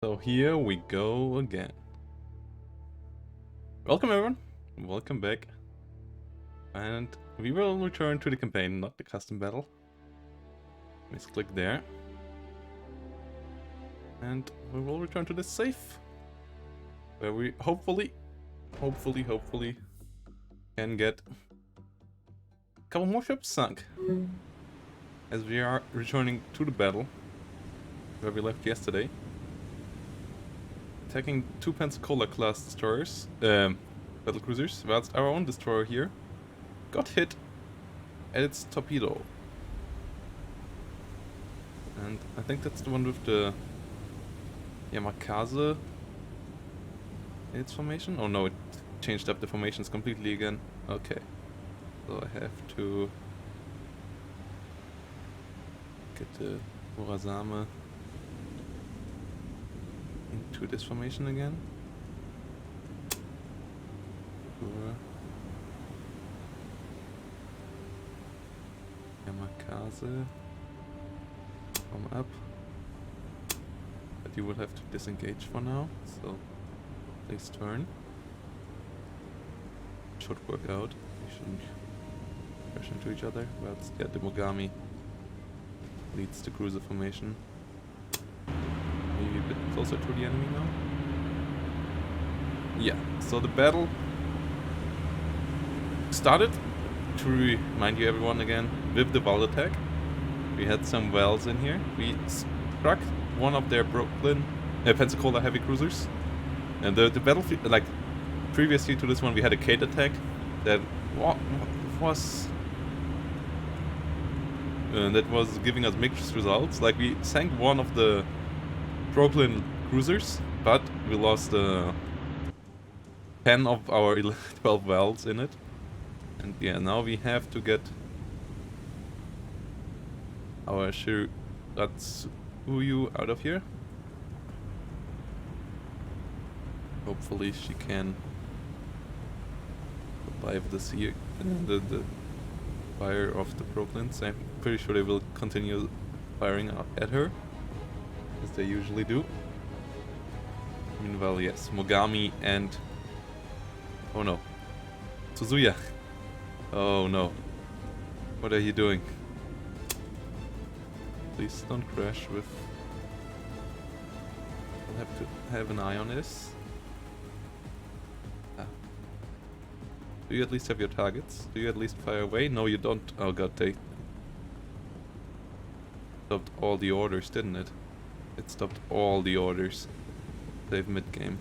So here we go again. Welcome everyone, welcome back. And we will return to the campaign, not the custom battle. Let's click there. And we will return to the safe. Where we hopefully can get a couple more ships sunk. As we are returning to the battle where we left yesterday. Attacking two Pensacola class destroyers, battle cruisers, whilst our own destroyer here got hit at its torpedo. And I think that's the one with the Yamakaze in its formation. Oh no, it changed up the formations completely again. Okay, so I have to get the Murasame into this formation again. Yamakaze, come up. But you will have to disengage for now, so please turn. Should work out. We shouldn't crash into each other. Well, yeah, the Mogami leads the cruiser formation. Maybe a bit closer to the enemy now. Yeah, so the battle started, to remind you everyone again, with the Val attack. We had some Vals in here. We struck one of their Pensacola heavy cruisers. And the battlefield, like previously to this one, we had a Kate attack that was giving us mixed results. Like we sank one of the Brooklyn cruisers, but we lost 10 of our 12 Vals in it. And yeah, now we have to get our Shiratsuyu out of here. Hopefully she can survive the fire of the Brooklyns. I'm pretty sure they will continue firing at her, as they usually do. Meanwhile, yes, Mogami and... oh no. Suzuya. Oh no. What are you doing? Please don't crash with... I'll have to have an eye on this. Do you at least have your targets? Do you at least fire away? No, you don't. Oh god, they stopped all the orders, didn't it? It stopped all the orders. Save mid-game.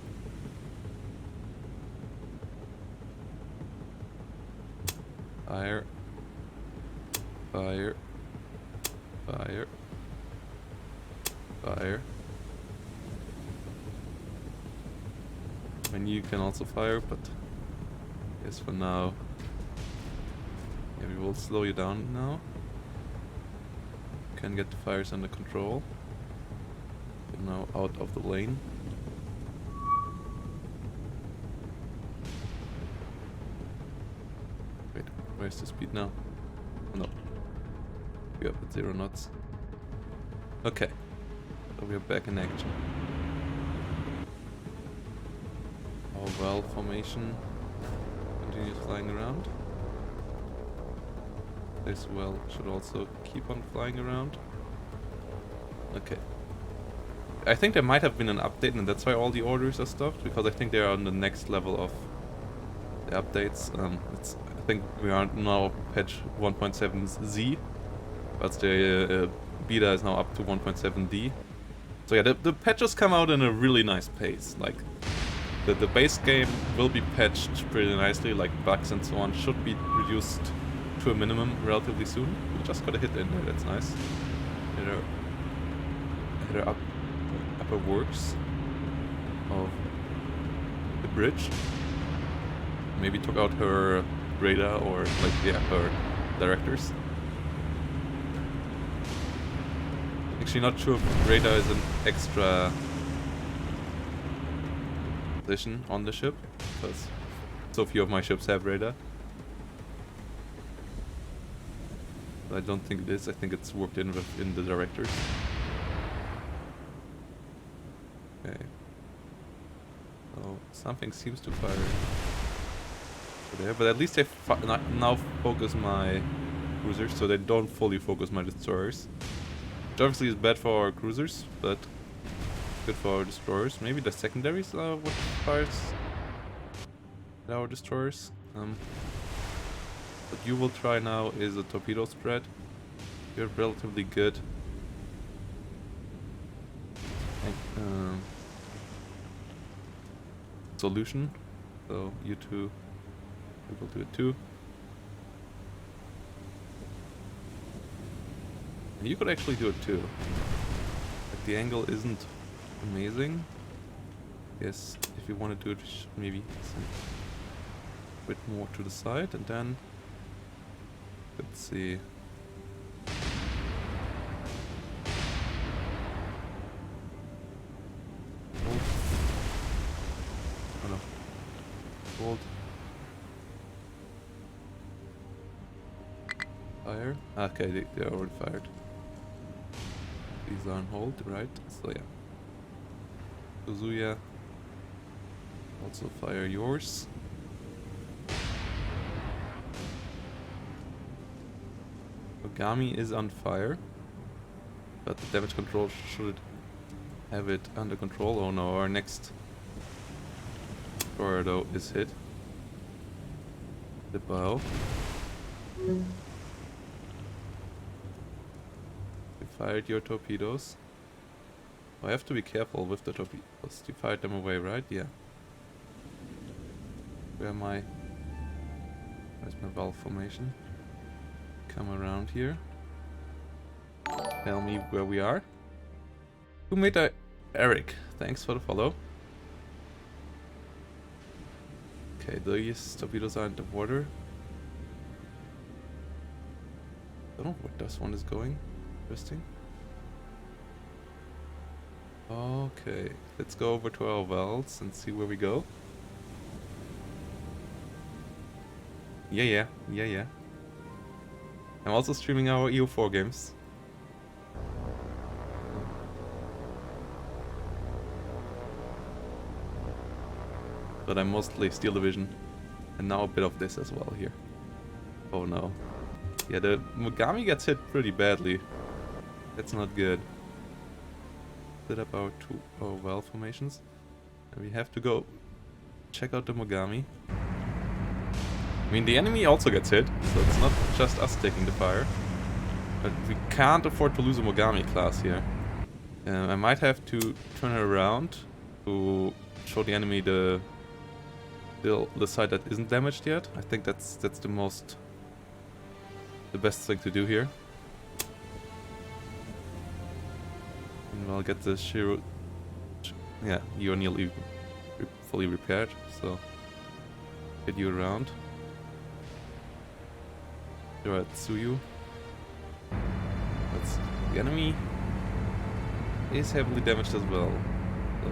Fire. Fire. Fire. Fire. I mean, you can also fire, but I guess for now, yeah, we will slow you down now. Can get the fires under control. You're now out of the lane. Wait, where's the speed now? No. We're up at 0 knots. Okay. So we're back in action. Our Val formation continues flying around. This well should also keep on flying around. Okay. I think there might have been an update and that's why all the orders are stopped, because I think they are on the next level of the updates. I think we are now patch 1.7Z, but the beta is now up to 1.7D. So yeah, the patches come out in a really nice pace. Like the base game will be patched pretty nicely, like bugs and so on should be reduced to a minimum relatively soon. We just got a hit in there, that's nice. Hit her upper works of the bridge. Maybe took out her radar or like, yeah, her directors. Actually not sure if radar is an extra position on the ship, because so few of my ships have radar. But I don't think it is, I think it's worked in within the directors. Okay. So something seems to fire there, but at least they now focus my cruisers, so they don't fully focus my destroyers. Which obviously is bad for our cruisers, but good for our destroyers. Maybe the secondaries are what fires at our destroyers. What you will try now is a torpedo-spread. You're relatively good. Solution. So you two will do it too. And you could actually do it too. Like the angle isn't amazing. Yes, if you want to do it, maybe a bit more to the side, and then let's see. Hold. Oh no. Hold. Fire. Okay, they already fired. These are on hold, right? So yeah. Suzuya. Also fire yours. Ogami is on fire, but the damage control should have it under control. Oh no, our next torpedo is hit. The bow. You fired your torpedoes. Oh, I have to be careful with the torpedoes. You fired them away, right? Yeah. Where's my valve formation? Come around here. Tell me where we are. Who made that? Eric. Thanks for the follow. Okay, these torpedoes are in the water. I don't know where this one is going. Interesting. Okay, let's go over to our valves and see where we go. Yeah. I'm also streaming our EU4 games. But I'm mostly Steel Division. And now a bit of this as well here. Oh no. Yeah, the Mogami gets hit pretty badly. That's not good. Set up our two valve formations. And we have to go check out the Mogami. I mean, the enemy also gets hit, so it's not just us taking the fire. But we can't afford to lose a Mogami class here. I might have to turn it around to show the enemy the side that isn't damaged yet. I think that's the best thing to do here. And I'll get the Shiro. Yeah, you're nearly fully repaired, so get you around. Alright, Tsuyu. The enemy is heavily damaged as well. So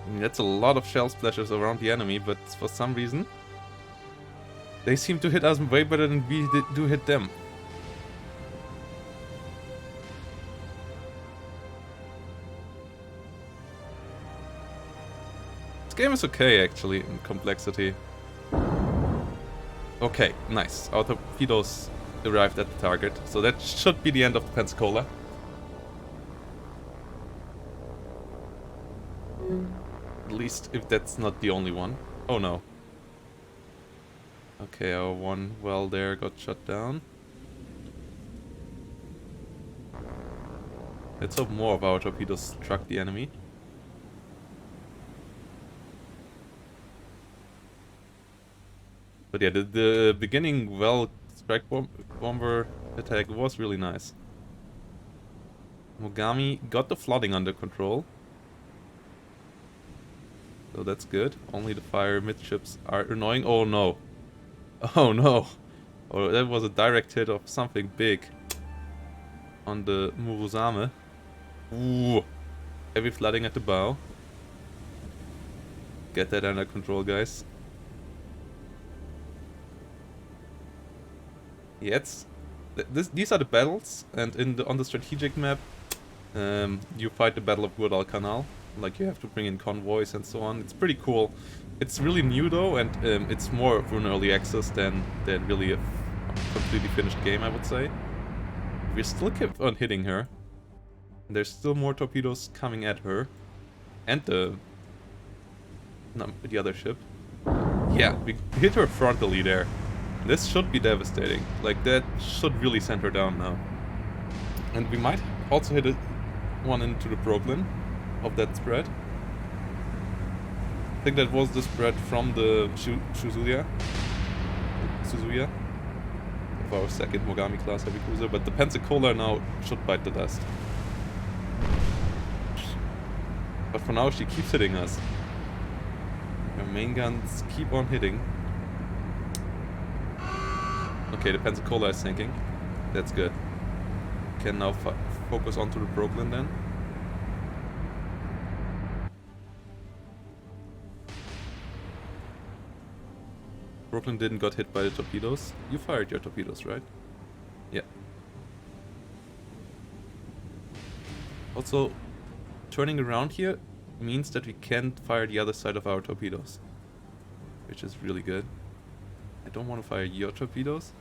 I mean, that's a lot of shell splashes around the enemy, but for some reason they seem to hit us way better than we do hit them. This game is okay actually in complexity. Okay, nice. Our torpedoes arrived at the target, so that should be the end of the Pensacola. At least if that's not the only one. Oh no. Okay, our one well there got shut down. Let's hope more of our torpedoes struck the enemy. But yeah, the beginning well strike bomber attack was really nice. Mogami got the flooding under control. So that's good. Only the fire midships are annoying. Oh no. Oh no. Oh, that was a direct hit of something big on the Muruzame. Ooh. Heavy flooding at the bow. Get that under control, guys. Jetzt These are the battles, and on the strategic map, you fight the Battle of Guadalcanal. Like, you have to bring in convoys and so on. It's pretty cool. It's really new though, and it's more of an early access than really a completely finished game, I would say. We still kept on hitting her. There's still more torpedoes coming at her, and the other ship. Yeah, we hit her frontally there. This should be devastating. Like, that should really send her down now. And we might also hit one into the Brooklyn of that spread. I think that was the spread from the Suzuya of our second Mogami class heavy cruiser, but the Pensacola now should bite the dust. But for now she keeps hitting us. Our main guns keep on hitting. Okay, the Pensacola is sinking. That's good. Can now focus onto the Brooklyn then. Brooklyn didn't got hit by the torpedoes. You fired your torpedoes, right? Yeah. Also, turning around here means that we can fire the other side of our torpedoes, which is really good. I don't want to fire your torpedoes,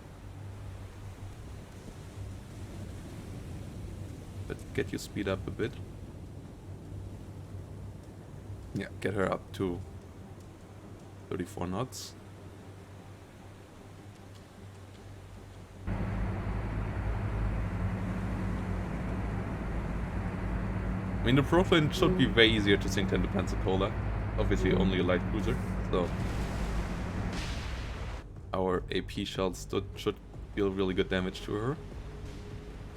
but get you speed up a bit. Yeah, get her up to 34 knots. I mean, the Brooklyn should be way easier to sink than the Pensacola. Obviously only a light cruiser, so our AP shells should deal really good damage to her.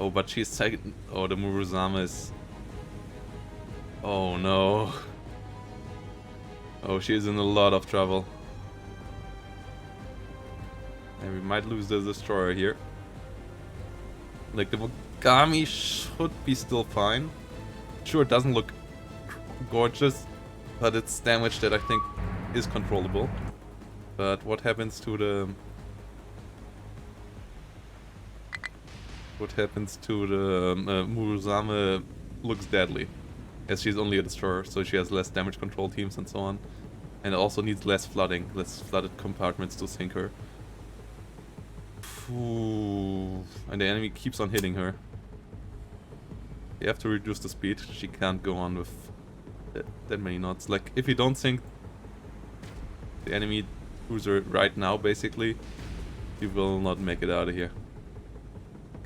Oh, but she's second. Oh, the Muruzama is... Oh no. Oh, she's in a lot of trouble. And we might lose the destroyer here. Like, the Mogami should be still fine. Sure, it doesn't look gorgeous, but it's damage that I think is controllable. But what happens to the... Muruzame looks deadly, as she's only a destroyer, so she has less damage control teams and so on. And also needs less flooding, less flooded compartments to sink her. Ooh. And the enemy keeps on hitting her. You have to reduce the speed. She can't go on with that many knots. Like, if you don't sink the enemy cruiser right now, basically, you will not make it out of here.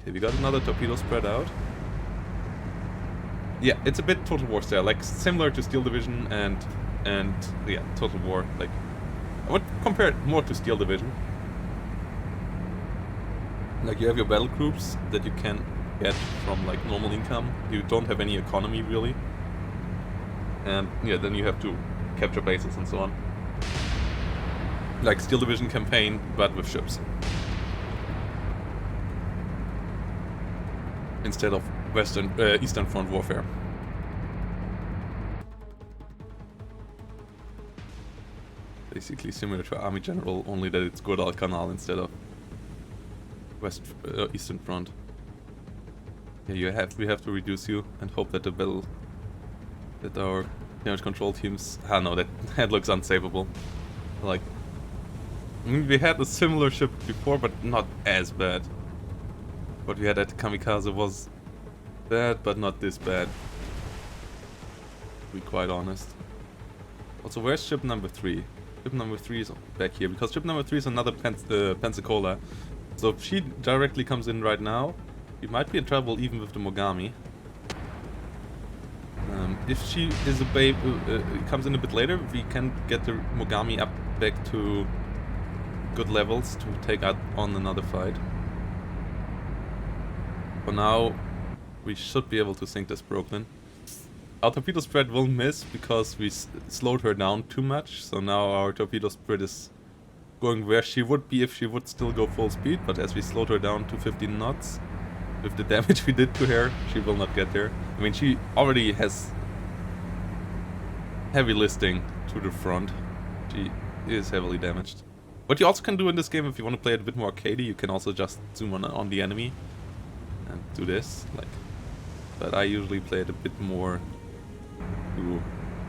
Okay, we got another torpedo spread out. Yeah, it's a bit Total War style, like similar to Steel Division and yeah, Total War. Like, I would compare it more to Steel Division. Like, you have your battle groups that you can get from like normal income. You don't have any economy really, and yeah, then you have to capture bases and so on. Like Steel Division campaign, but with ships instead of Eastern Front warfare. Basically similar to Army General, only that it's Guadalcanal instead of Eastern Front. Yeah, we have to reduce you and hope that that our damage control teams... Ah no, that looks unsavable. Like, I mean, we had a similar ship before, but not as bad. What we had at Kamikaze was bad, but not this bad, to be quite honest. Also, where's ship number 3? Ship number 3 is back here, because ship number 3 is another Pensacola. So if she directly comes in right now, we might be in trouble even with the Mogami. If she is a babe, comes in a bit later, we can get the Mogami up back to good levels to take out on another fight. For now, we should be able to sink this Brooklyn. Our torpedo spread will miss because we slowed her down too much, so now our torpedo spread is going where she would be if she would still go full speed, but as we slowed her down to 15 knots, with the damage we did to her, she will not get there. I mean, she already has heavy listing to the front. She is heavily damaged. What you also can do in this game, if you want to play it a bit more arcadey, you can also just zoom on the enemy and do this, like. But I usually play it a bit more to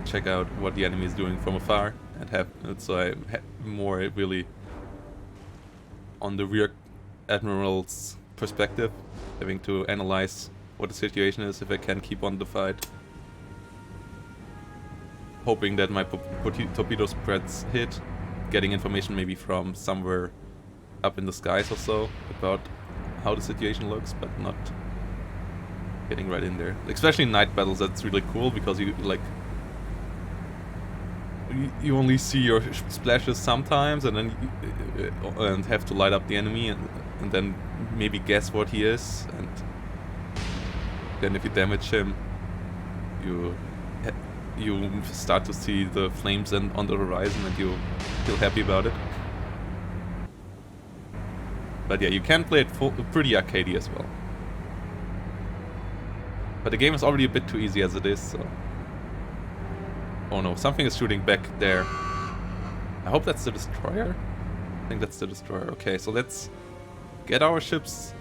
check out what the enemy is doing from afar, and have so I have more really on the rear admiral's perspective, having to analyze what the situation is, if I can keep on the fight. Hoping that my torpedo spreads hit, getting information maybe from somewhere up in the skies or so about how the situation looks, but not getting right in there. Especially in night battles, that's really cool because you like you only see your splashes sometimes, and then and have to light up the enemy and then maybe guess what he is, and then if you damage him, you start to see the flames on the horizon, and you feel happy about it. But yeah, you can play it pretty arcadey as well. But the game is already a bit too easy as it is, so... Oh no, something is shooting back there. I hope that's the destroyer. I think that's the destroyer. Okay, so let's get our ships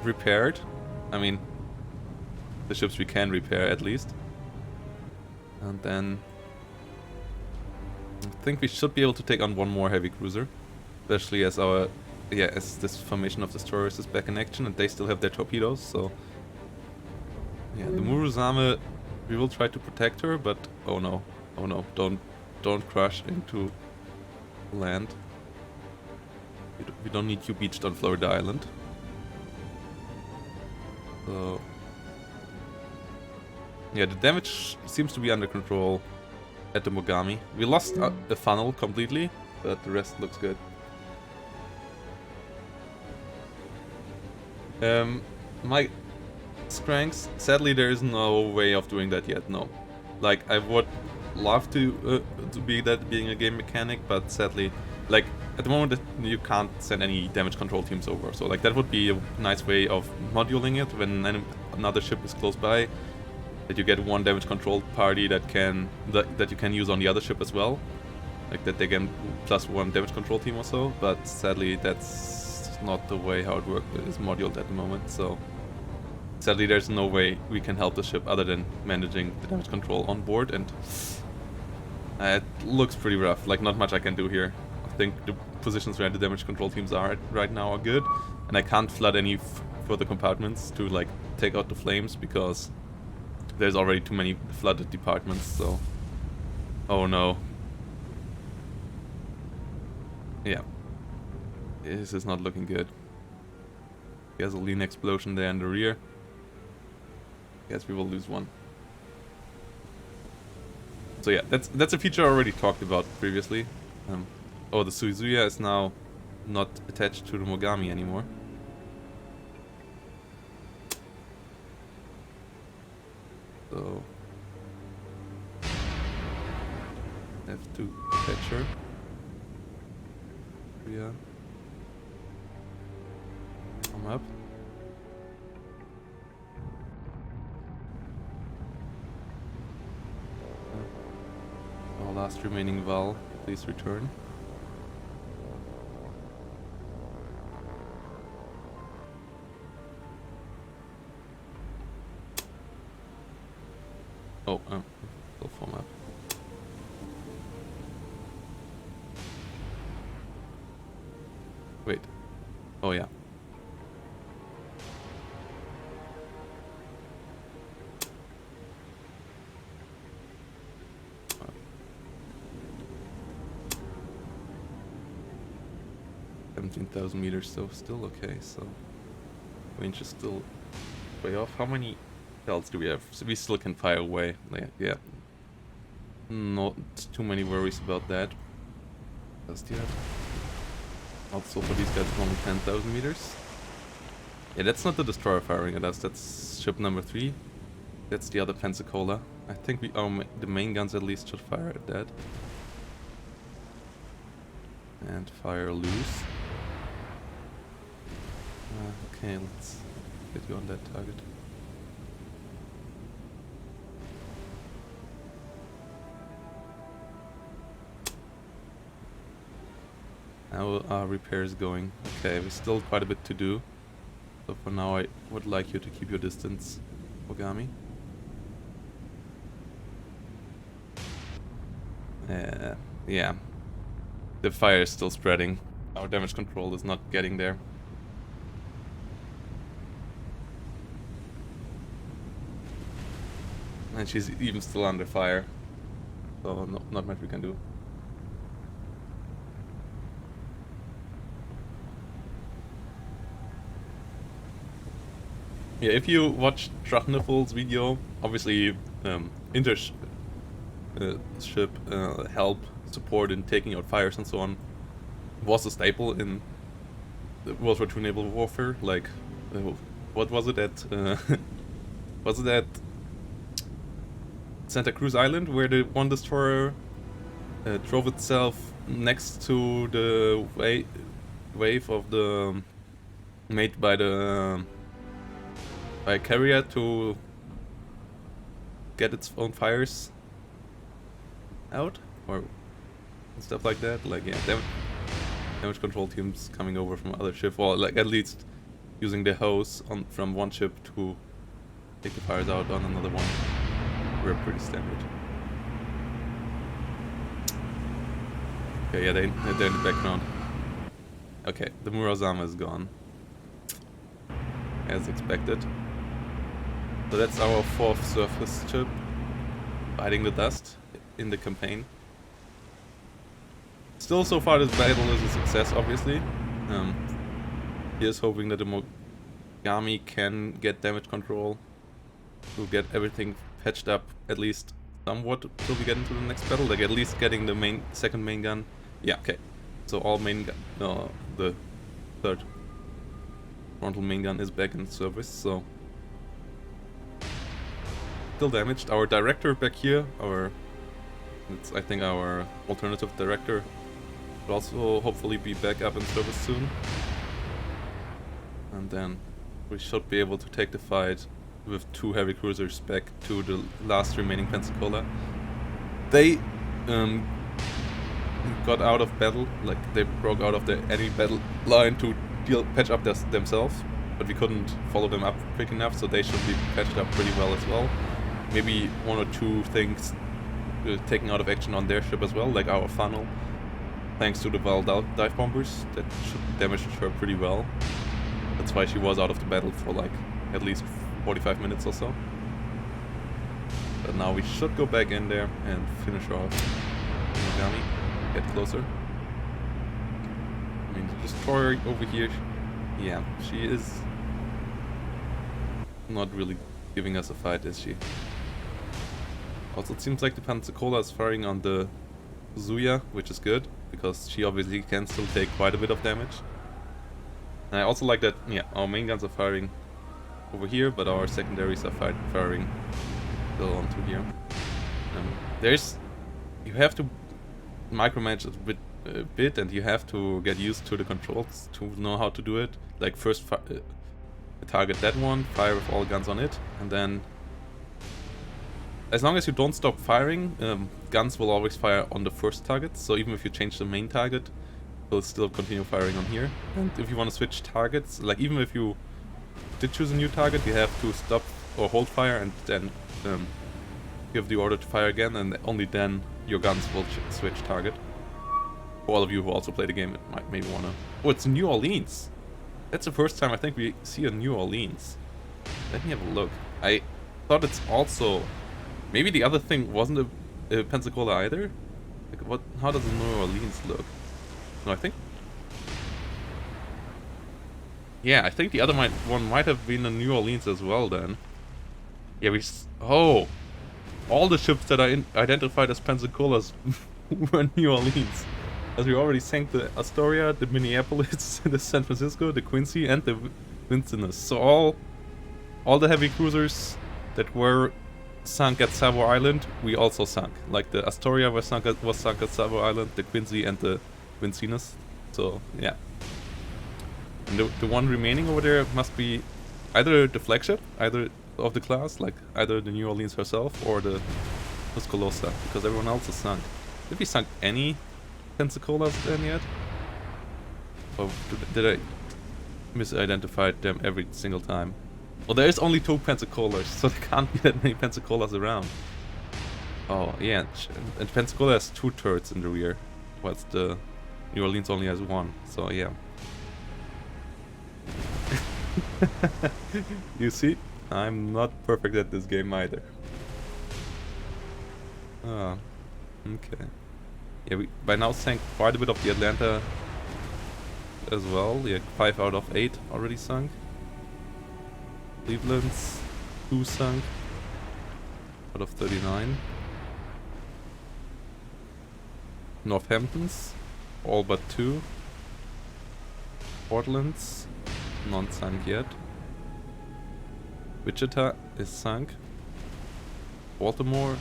repaired. I mean, the ships we can repair at least. And then I think we should be able to take on one more heavy cruiser, especially as as this formation of destroyers is back in action and they still have their torpedoes. So yeah, the Murusame, we will try to protect her, but oh no, don't crash into land. We don't need you beached on Florida Island. So yeah, the damage seems to be under control at the Mogami. We lost a funnel completely, but the rest looks good. My Scranks, sadly there is no way of doing that yet, no. Like, I would love to being a game mechanic, but sadly, like, at the moment you can't send any damage control teams over. So like that would be a nice way of moduling it when another ship is close by, that you get one damage control party that you can use on the other ship as well, like that they get +1 damage control team or so. But sadly, that's not the way how it is moduled at the moment. So sadly, there's no way we can help the ship other than managing the damage control on board, and it looks pretty rough. Like, not much I can do here. I think the positions where the damage control teams are right now are good, and I can't flood any further compartments to like take out the flames because there's already too many flooded departments. So, oh no, yeah, this is not looking good. Gasoline explosion there in the rear. Guess we will lose one. So yeah, that's a feature I already talked about previously. Oh, the Suizuya is now not attached to the Mogami anymore. So have to attach her. Yeah. Come up. Our last remaining Val, please return. Oh, full form up. Wait. Oh yeah. Oh. 17,000 meters, so still okay. So range is still way off. How many else do we have? So we still can fire away. Yeah. Not too many worries about that. Just yet. Also for these guys it's only 10,000 meters. Yeah, that's not the destroyer firing at us, that's ship number 3. That's the other Pensacola. I think the main guns at least should fire at that. And fire loose. Okay, let's get you on that target. How are repairs going? Okay, we still quite a bit to do. So for now I would like you to keep your distance, Ogami. Yeah. The fire is still spreading. Our damage control is not getting there. And she's even still under fire. So not much we can do. Yeah, if you watch Drachniffel's video, obviously ship help, support in taking out fires and so on was a staple in the World War II naval warfare. Like, what was it at? Was it at Santa Cruz Island where the one destroyer drove itself next to the wave of the made by the by a carrier to get its own fires out or stuff like that? Like, yeah, damage control teams coming over from other ships, or like at least using the hose from one ship to take the fires out on another one. We're pretty standard. Okay, yeah, they're in the background. Okay, the Murazama is gone, as expected. So that's our 4th surface ship fighting the dust in the campaign. Still, so far, this battle is a success, obviously. Here's hoping that the Mogami can get damage control to get everything patched up at least somewhat till we get into the next battle. Like, at least getting the second main gun. Yeah, okay. So all main gun, the third frontal main gun is back in service, so still damaged. Our director back here, it's I think our alternative director, will also hopefully be back up in service soon. And then we should be able to take the fight with 2 heavy cruisers back to the last remaining Pensacola. They got out of battle, like they broke out of the enemy battle line to patch up themselves, but we couldn't follow them up quick enough, so they should be patched up pretty well as well. Maybe 1 or 2 things taken out of action on their ship as well, like our funnel, thanks to the Val dive bombers. That should damage her pretty well. That's why she was out of the battle for like at least 45 minutes or so. But now we should go back in there and finish her off. Mogami, get closer. I mean, the destroyer over here, yeah, she is not really giving us a fight, is she? Also, it seems like the Pensacola is firing on the Zuya, which is good, because she obviously can still take quite a bit of damage. And I also like that, yeah, our main guns are firing over here, but our secondaries are firing still onto here. You have to micromanage it a bit, and you have to get used to the controls to know how to do it. Like, first target that one, fire with all guns on it, and then as long as you don't stop firing, guns will always fire on the first target. So even if you change the main target, will still continue firing on here. And if you want to switch targets, like even if you did choose a new target, you have to stop or hold fire and then give the order to fire again, and only then your guns will switch target. For all of you who also play the game, it might maybe want to... Oh, it's New Orleans! That's the first time I think we see a New Orleans. Let me have a look. I thought it's also... Maybe the other thing wasn't a Pensacola either? Like, what? How does a New Orleans look? No, I think... Yeah, I think the other one might have been a New Orleans as well then. Yeah, oh! All the ships that are identified as Pensacola's were New Orleans. As we already sank the Astoria, the Minneapolis, the San Francisco, the Quincy, and the Vincennes. So all the heavy cruisers that were sunk at Savo Island, we also sunk. Like the Astoria was sunk at Savo Island, the Quincy and the Vincennes. So yeah. And the one remaining over there must be either the flagship, either of the class, like either the New Orleans herself or the Tuscaloosa, because everyone else is sunk. Did we sunk any Pensacola's then yet? Or did I misidentify them every single time? Well, there is only 2 Pensacola's, so there can't be that many Pensacola's around. Oh, yeah, and Pensacola has 2 turrets in the rear, whilst the New Orleans only has 1, so yeah. You see? I'm not perfect at this game either. Ah, okay. Yeah, we by now sank quite a bit of the Atlanta as well. Yeah, 5 out of 8 already sunk. Cleveland's 2 sunk out of 39. Northampton's all but 2. Portland's not sunk yet. Wichita is sunk. Baltimore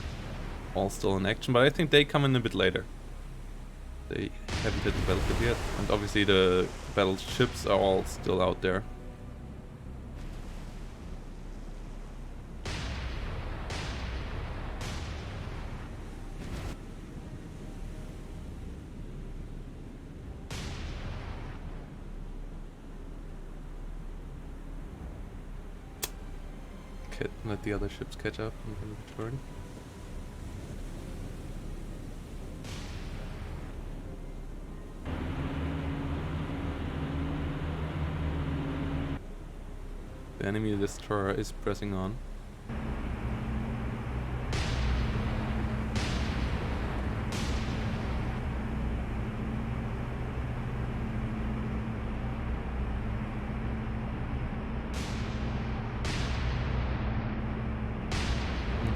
all still in action, but I think they come in a bit later. They haven't hit the battlefield yet, and obviously the battleships are all still out there. Okay, let the other ships catch up and then return. The enemy destroyer is pressing on.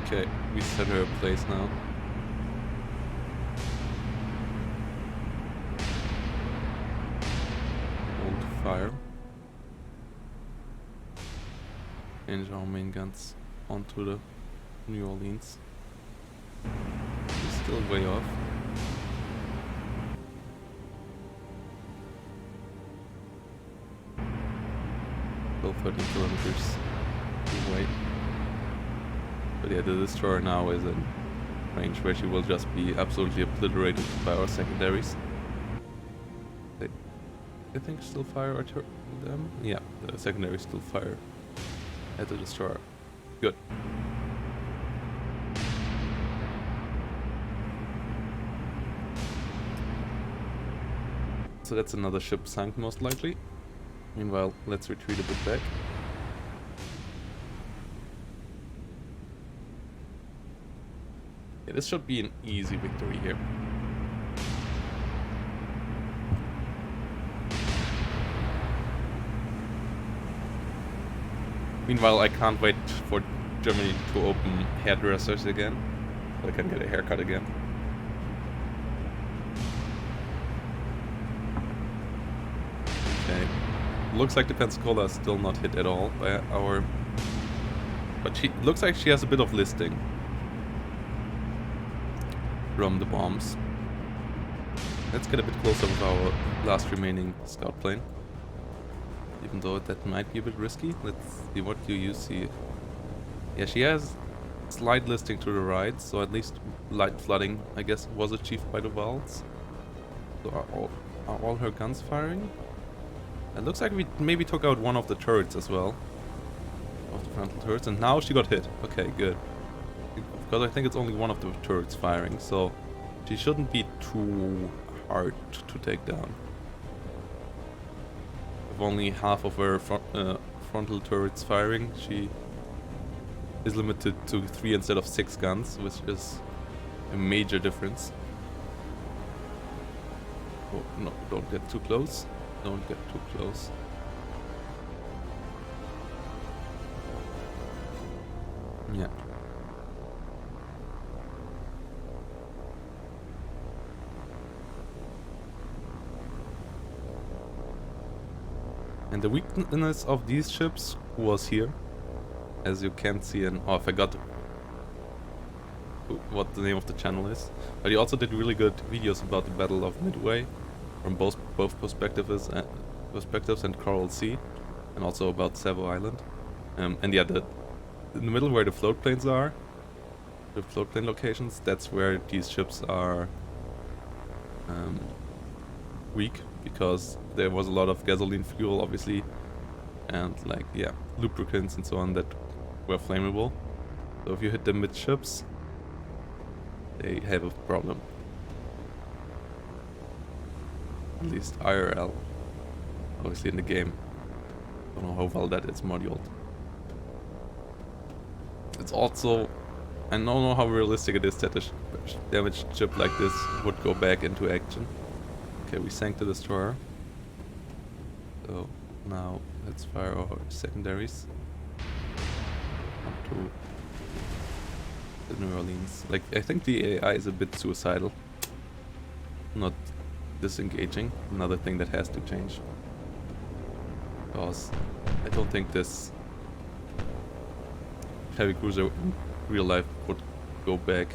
Okay, we set her place now. Hold fire. Change our main guns onto the New Orleans. We're still way off. Still 13 kilometers away. But yeah, the destroyer now is in range where she will just be absolutely obliterated by our secondaries. They, I think, still fire at them. Yeah, the secondaries still fire at the destroyer. Good. So that's another ship sunk, most likely. Meanwhile, let's retreat a bit back. Yeah, this should be an easy victory here. Meanwhile, I can't wait for Germany to open hairdressers again, so I can get a haircut again. Okay. Looks like the Pensacola is still not hit at all by our... But she looks like she has a bit of listing from the bombs. Let's get a bit closer with our last remaining scout plane. Even though that might be a bit risky. Let's see, what do you see? Yeah, she has slight listing to the right, so at least light flooding, I guess, was achieved by the valves. So are all her guns firing? It looks like we maybe took out one of the turrets as well. Of the frontal turrets, and now she got hit. Okay, good. Because I think it's only one of the turrets firing, so she shouldn't be too hard to take down. With only half of her frontal turrets firing, she is limited to 3 instead of 6 guns, which is a major difference. Oh, no, don't get too close. Don't get too close. Yeah. And the weakness of these ships was here, as you can see in... Oh, I forgot what the name of the channel is. But he also did really good videos about the Battle of Midway, from both perspectives and Coral Sea, and also about Savo Island. And yeah, in the middle where the float planes are, the float plane locations, that's where these ships are weak, because there was a lot of gasoline fuel, obviously, and like, yeah, lubricants and so on that were flammable. So if you hit them midships, they have a problem. At least IRL. Obviously in the game. Don't know how well that is moduled. It's also... I don't know how realistic it is that a damaged ship like this would go back into action. Okay, we sank the destroyer. So now let's fire our secondaries. Up to the New Orleans. Like, I think the AI is a bit suicidal. Not disengaging. Another thing that has to change. Because I don't think this heavy cruiser in real life would go back.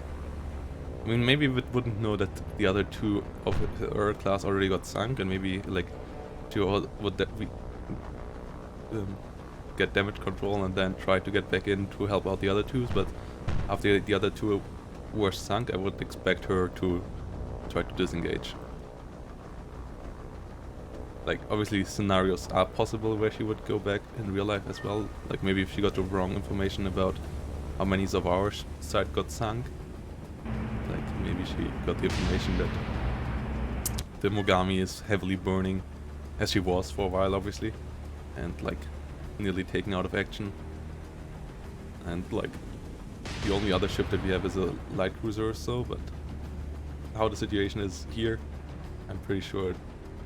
I mean, maybe we wouldn't know that the other two of her class already got sunk, and maybe like would that we get damage control and then try to get back in to help out the other twos. But after the other two were sunk, I would expect her to try to disengage. Like, obviously scenarios are possible where she would go back in real life as well. Like, maybe if she got the wrong information about how many of our side got sunk. Like, maybe she got the information that the Mogami is heavily burning, as she was for a while, obviously. And, like, nearly taken out of action. And, like, the only other ship that we have is a light cruiser or so, but how the situation is here, I'm pretty sure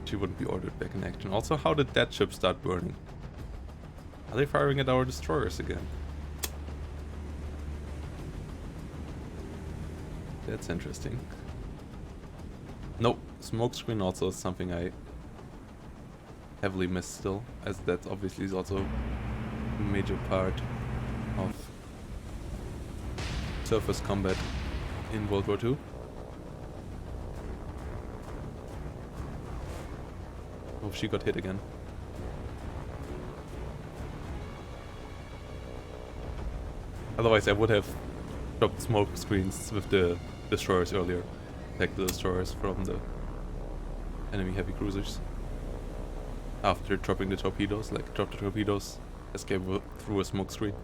she wouldn't be ordered back in action. Also, how did that ship start burning? Are they firing at our destroyers again? That's interesting. Nope, smokescreen also is something I heavily miss still, as that obviously is also a major part of surface combat in World War II. Oh, she got hit again. Otherwise I would have dropped smoke screens with the destroyers earlier. Attack the destroyers from the enemy heavy cruisers. After dropping the torpedoes, like drop the torpedoes, escape through a smoke screen.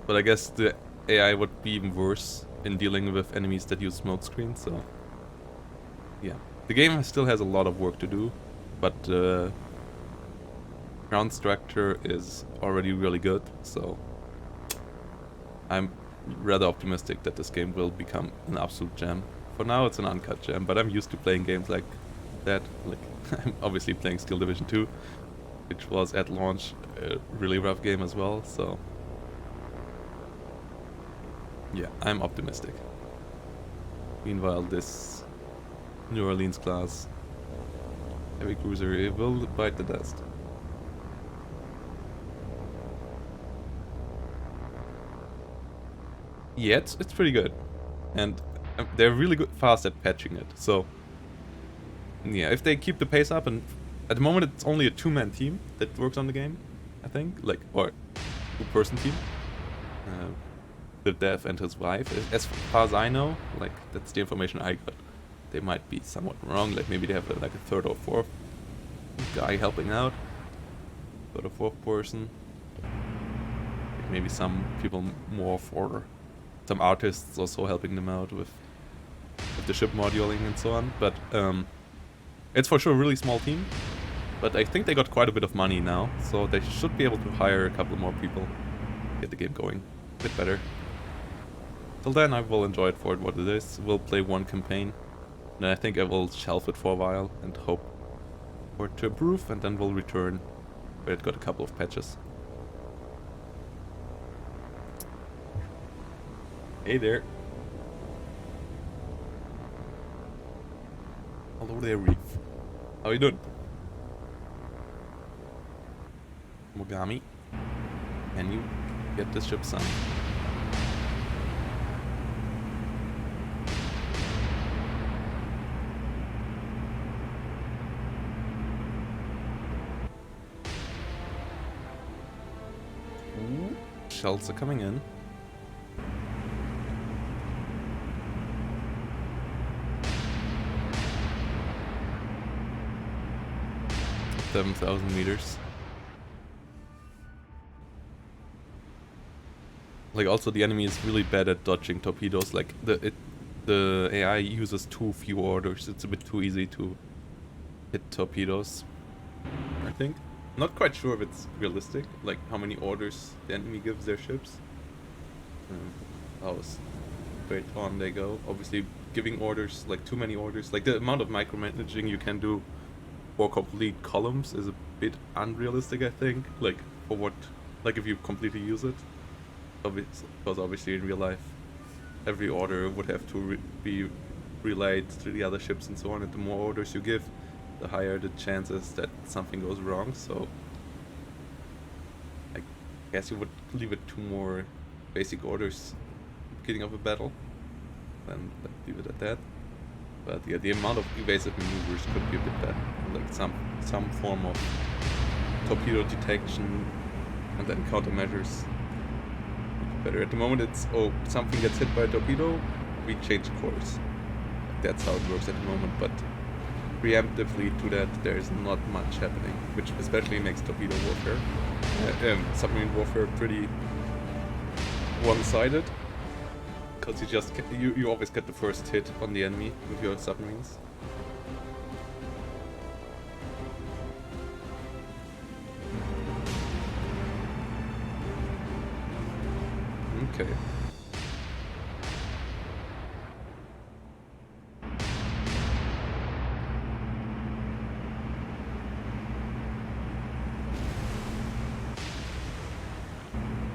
But I guess the AI would be even worse in dealing with enemies that use smoke screens, so yeah. The game still has a lot of work to do, but the ground structure is already really good, so I'm rather optimistic that this game will become an absolute gem. For now it's an uncut gem, but I'm used to playing games like that. Like, I'm obviously playing Steel Division 2, which was at launch a really rough game as well, so yeah, I'm optimistic. Meanwhile, this New Orleans class heavy cruiser, it will bite the dust. Yeah, it's pretty good, and they're really good fast at patching it. So yeah, if they keep the pace up, and at the moment it's only a two-man team that works on the game, I think, like, or two-person team. The dev and his wife, as far as I know, like, that's the information I got. They might be somewhat wrong, like maybe they have like a third or fourth guy helping out, third or fourth person. Like maybe some people more for some artists also helping them out with the ship moduling and so on. But it's for sure a really small team. But I think they got quite a bit of money now, so they should be able to hire a couple more people, get the game going a bit better. Till then, I will enjoy it for what it is. We'll play one campaign. Then I think I will shelf it for a while and hope for it to improve, and then we'll return where it got a couple of patches. Hey there. Hello there, Reef. How you doing? Mogami, can you get this ship sunk? Shells are coming in. 7,000 meters. Like, also the enemy is really bad at dodging torpedoes. Like, the AI uses too few orders. It's a bit too easy to hit torpedoes, I think. Not quite sure if it's realistic, like how many orders the enemy gives their ships. How straight on they go. Obviously, giving orders, like too many orders, like the amount of micromanaging you can do for complete columns is a bit unrealistic, I think. Like, for what, like if you completely use it. Because obviously in real life, every order would have to be relayed to the other ships and so on, and the more orders you give, the higher the chances that something goes wrong. So I guess you would leave it to more basic orders at the beginning of a battle, then leave it at that. But yeah, the amount of evasive maneuvers could be a bit better, like some form of torpedo detection and then countermeasures. Better. At the moment it's, oh, something gets hit by a torpedo, we change course. That's how it works at the moment, but preemptively to that there's not much happening, which especially makes torpedo warfare, submarine warfare pretty one-sided, because you always get the first hit on the enemy with your submarines. Okay.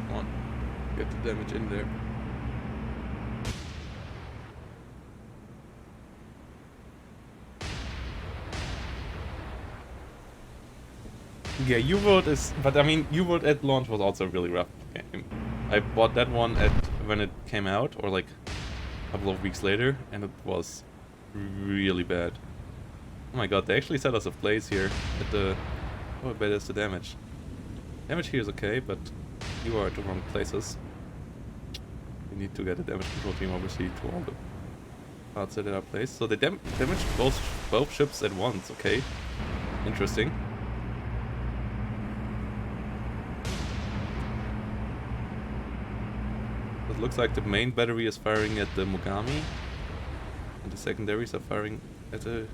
Come on. Get the damage in there. Yeah, U-boat is... But I mean, U-boat at launch was also a really rough game. I bought that one when it came out, or like a couple of weeks later, and it was really bad. Oh my god, they actually set us a place here at the... Oh, I bet that's the damage. Damage here is okay, but you are at the wrong places. We need to get a damage control team, obviously, to all the parts that are placed. So they damaged both ships at once, okay. Interesting. It looks like the main battery is firing at the Mogami, and the secondaries are firing at the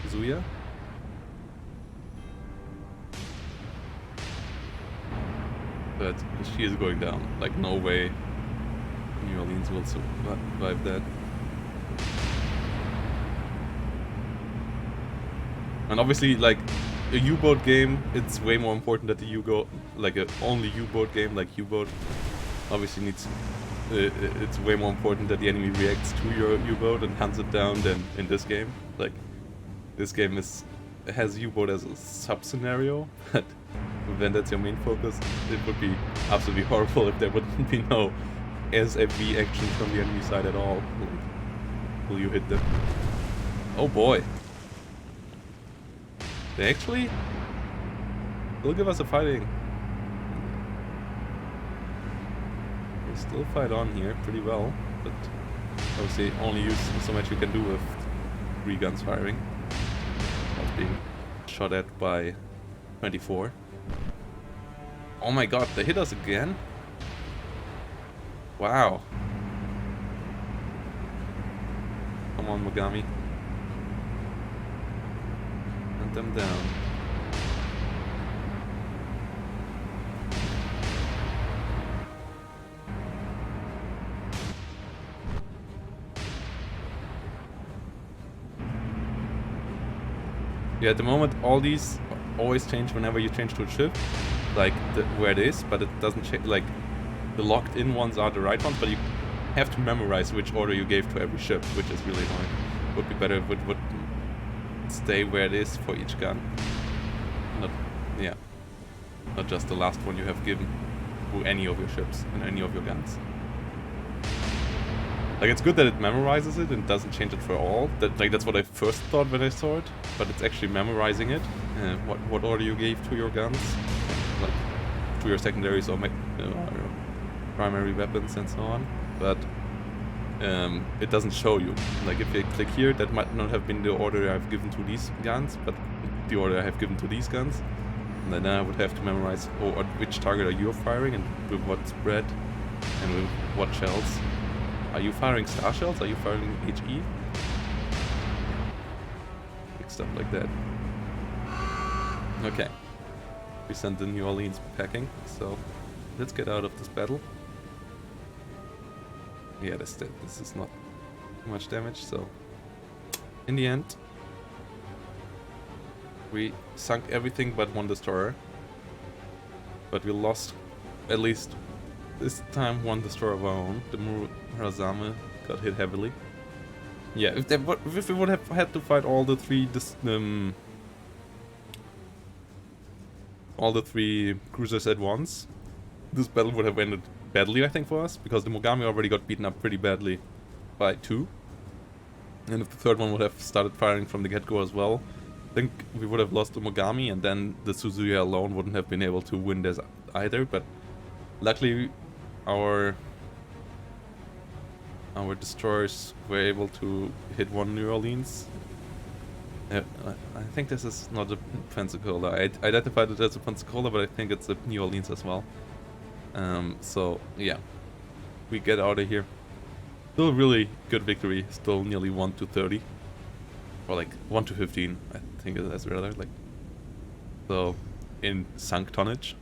Zuya. But she is going down. Like, no way New Orleans will survive that. And obviously, like, a U-boat game, it's way more important that the U-boat, like a only U-boat game, like U-boat, obviously needs, it's way more important that the enemy reacts to your U-boat and hunts it down than in this game. Like, this game has U-boat as a sub-scenario, but when that's your main focus, it would be absolutely horrible if there wouldn't be no SFV action from the enemy side at all. Like, will you hit them? Oh boy. They actually will give us a fighting. They still fight on here pretty well, but obviously only use so much you can do with 3 guns firing. Not being shot at by 24. Oh my god, they hit us again? Wow. Come on, Mogami. Hunt them down. Yeah, at the moment all these always change whenever you change to a ship, like where it is, but it doesn't change. Like, the locked in ones are the right ones, but you have to memorize which order you gave to every ship, which is really annoying. Would be better if it would stay where it is for each gun. Not just the last one you have given to any of your ships and any of your guns. Like, it's good that it memorizes it and doesn't change it for all. That's what I first thought when I saw it, but it's actually memorizing it. What order you gave to your guns, like to your secondaries or primary weapons and so on. But it doesn't show you. Like, if you click here, that might not have been the order I've given to these guns, but the order I have given to these guns. And then I would have to memorize which target are you firing and with what spread and with what shells. Are you firing star shells? Are you firing HE? Big stuff like that. Okay. We sent the New Orleans packing, so let's get out of this battle. Yeah, this is not too much damage, so in the end we sunk everything but one destroyer. But we lost at least this time one destroyer of our own. The Murazame got hit heavily. Yeah, if we would have had to fight all the three cruisers at once, this battle would have ended badly, I think, for us, because the Mogami already got beaten up pretty badly by 2. And if the third one would have started firing from the get-go as well, I think we would have lost the Mogami, and then the Suzuya alone wouldn't have been able to win this either. But luckily our destroyers were able to hit one New Orleans. I think this is not a Pensacola. I identified it as a Pensacola, but I think it's a New Orleans as well. So yeah, we get out of here. Still a really good victory. Still nearly 1-30, or like 1-15. I think that's rather like. So in sunk tonnage,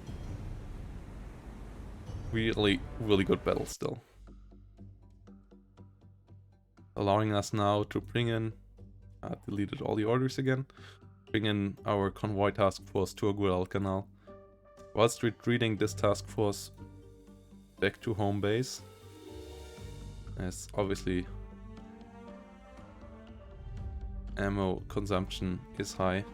really good battle still. Allowing us now to bring in. Deleted all the orders again. Bring in our convoy task force to Guadalcanal. Whilst retreating this task force back to home base. As obviously ammo consumption is high.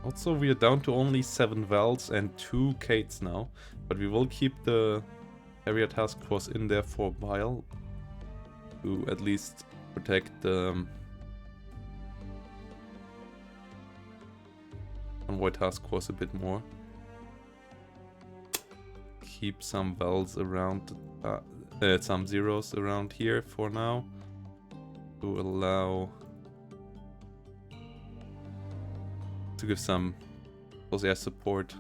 Also, we are down to only 7 Vals and 2 Kates now, but we will keep the area task force in there for a while to at least protect the convoy task force a bit more. Keep some Vals around, some zeros around here for now to allow to give some close air support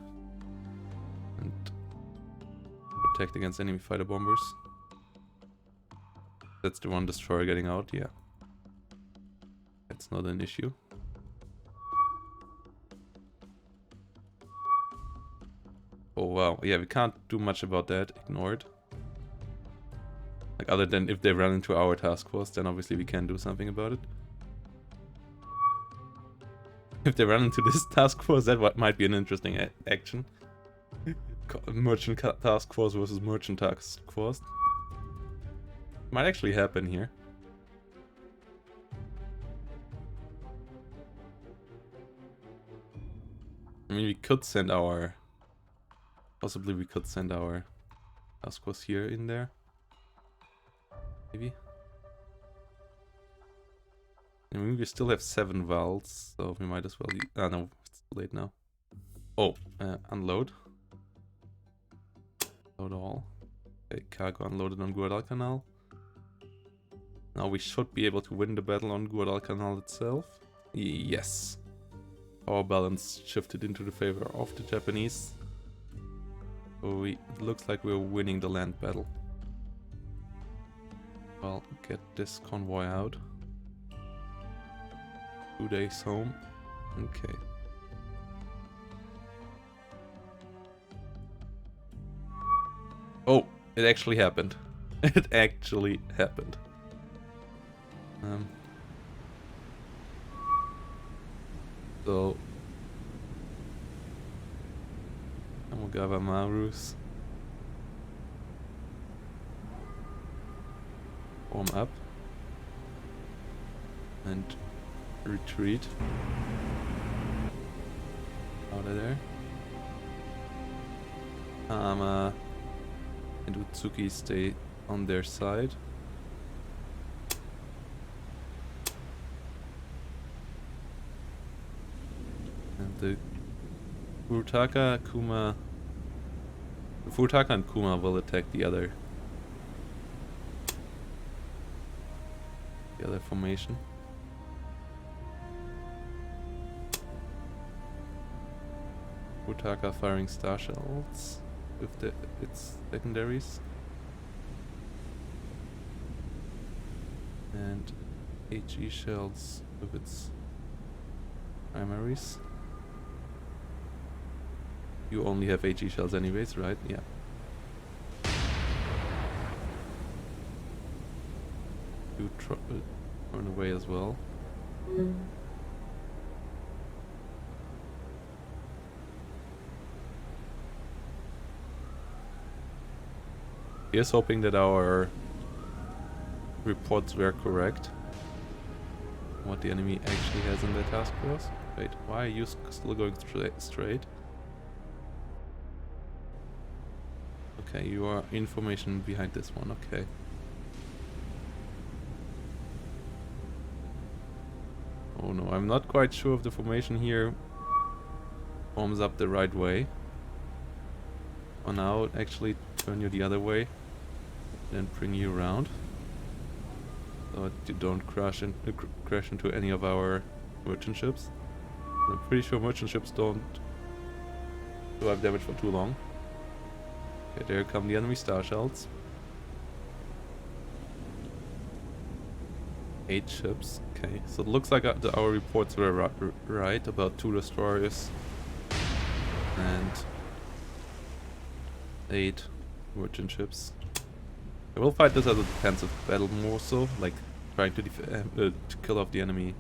and protect against enemy fighter bombers. That's the one destroyer getting out, yeah. That's not an issue. Oh wow, yeah, we can't do much about that, ignore it. Like, other than if they run into our task force, then obviously we can do something about it. If they run into this task force, that might be an interesting action. Merchant task force versus merchant task force. Might actually happen here. I mean, we could send our... Possibly we could send our task force here in there. Maybe. I mean, we still have 7 Vals, so we might as well... Ah, no, it's too late now. Oh, unload. Load all. Okay, cargo unloaded on Guadalcanal. Now we should be able to win the battle on Guadalcanal itself. Yes. Our balance shifted into the favor of the Japanese. So it looks like we're winning the land battle. Well, get this convoy out. 2 days home. Okay. Oh, it actually happened. It actually happened. So Amogava Marus. Warm up. And retreat. Out of there. Hama and Utsuki stay on their side. And the Furutaka, Kuma... The Furutaka and Kuma will attack the other the other formation. Futaka firing star shells with its secondaries. And HE shells with its primaries. You only have HE shells anyways, right? Yeah. You run away as well. Here's hoping that our reports were correct. What the enemy actually has in their task force. Wait, why are you still going straight? Okay, you are information behind this one, okay. Oh no, I'm not quite sure if the formation here forms up the right way. For now, actually turn you the other way, then bring you around. So that you don't crash into any of our merchant ships. I'm pretty sure merchant ships don't survive damage for too long. Okay, there come the enemy star shells. 8 ships. Okay, so it looks like our reports were right about 2 destroyers and 8 merchant ships. I will fight this as a defensive battle more so, like trying to kill off the enemy.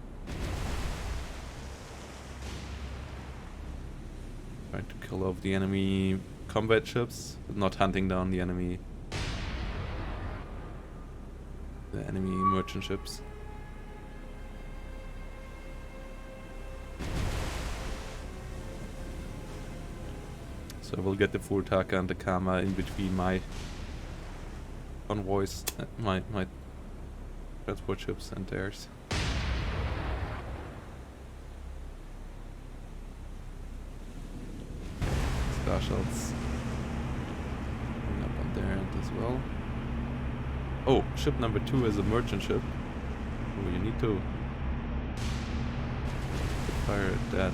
Trying to kill off the enemy combat ships, but not hunting down the enemy merchant ships. So I will get the Futaka and the Kama in between my convoys, my transport ships and theirs. Star shells coming up on their end as well. Oh, ship number 2 is a merchant ship. Oh, you need to fire at that.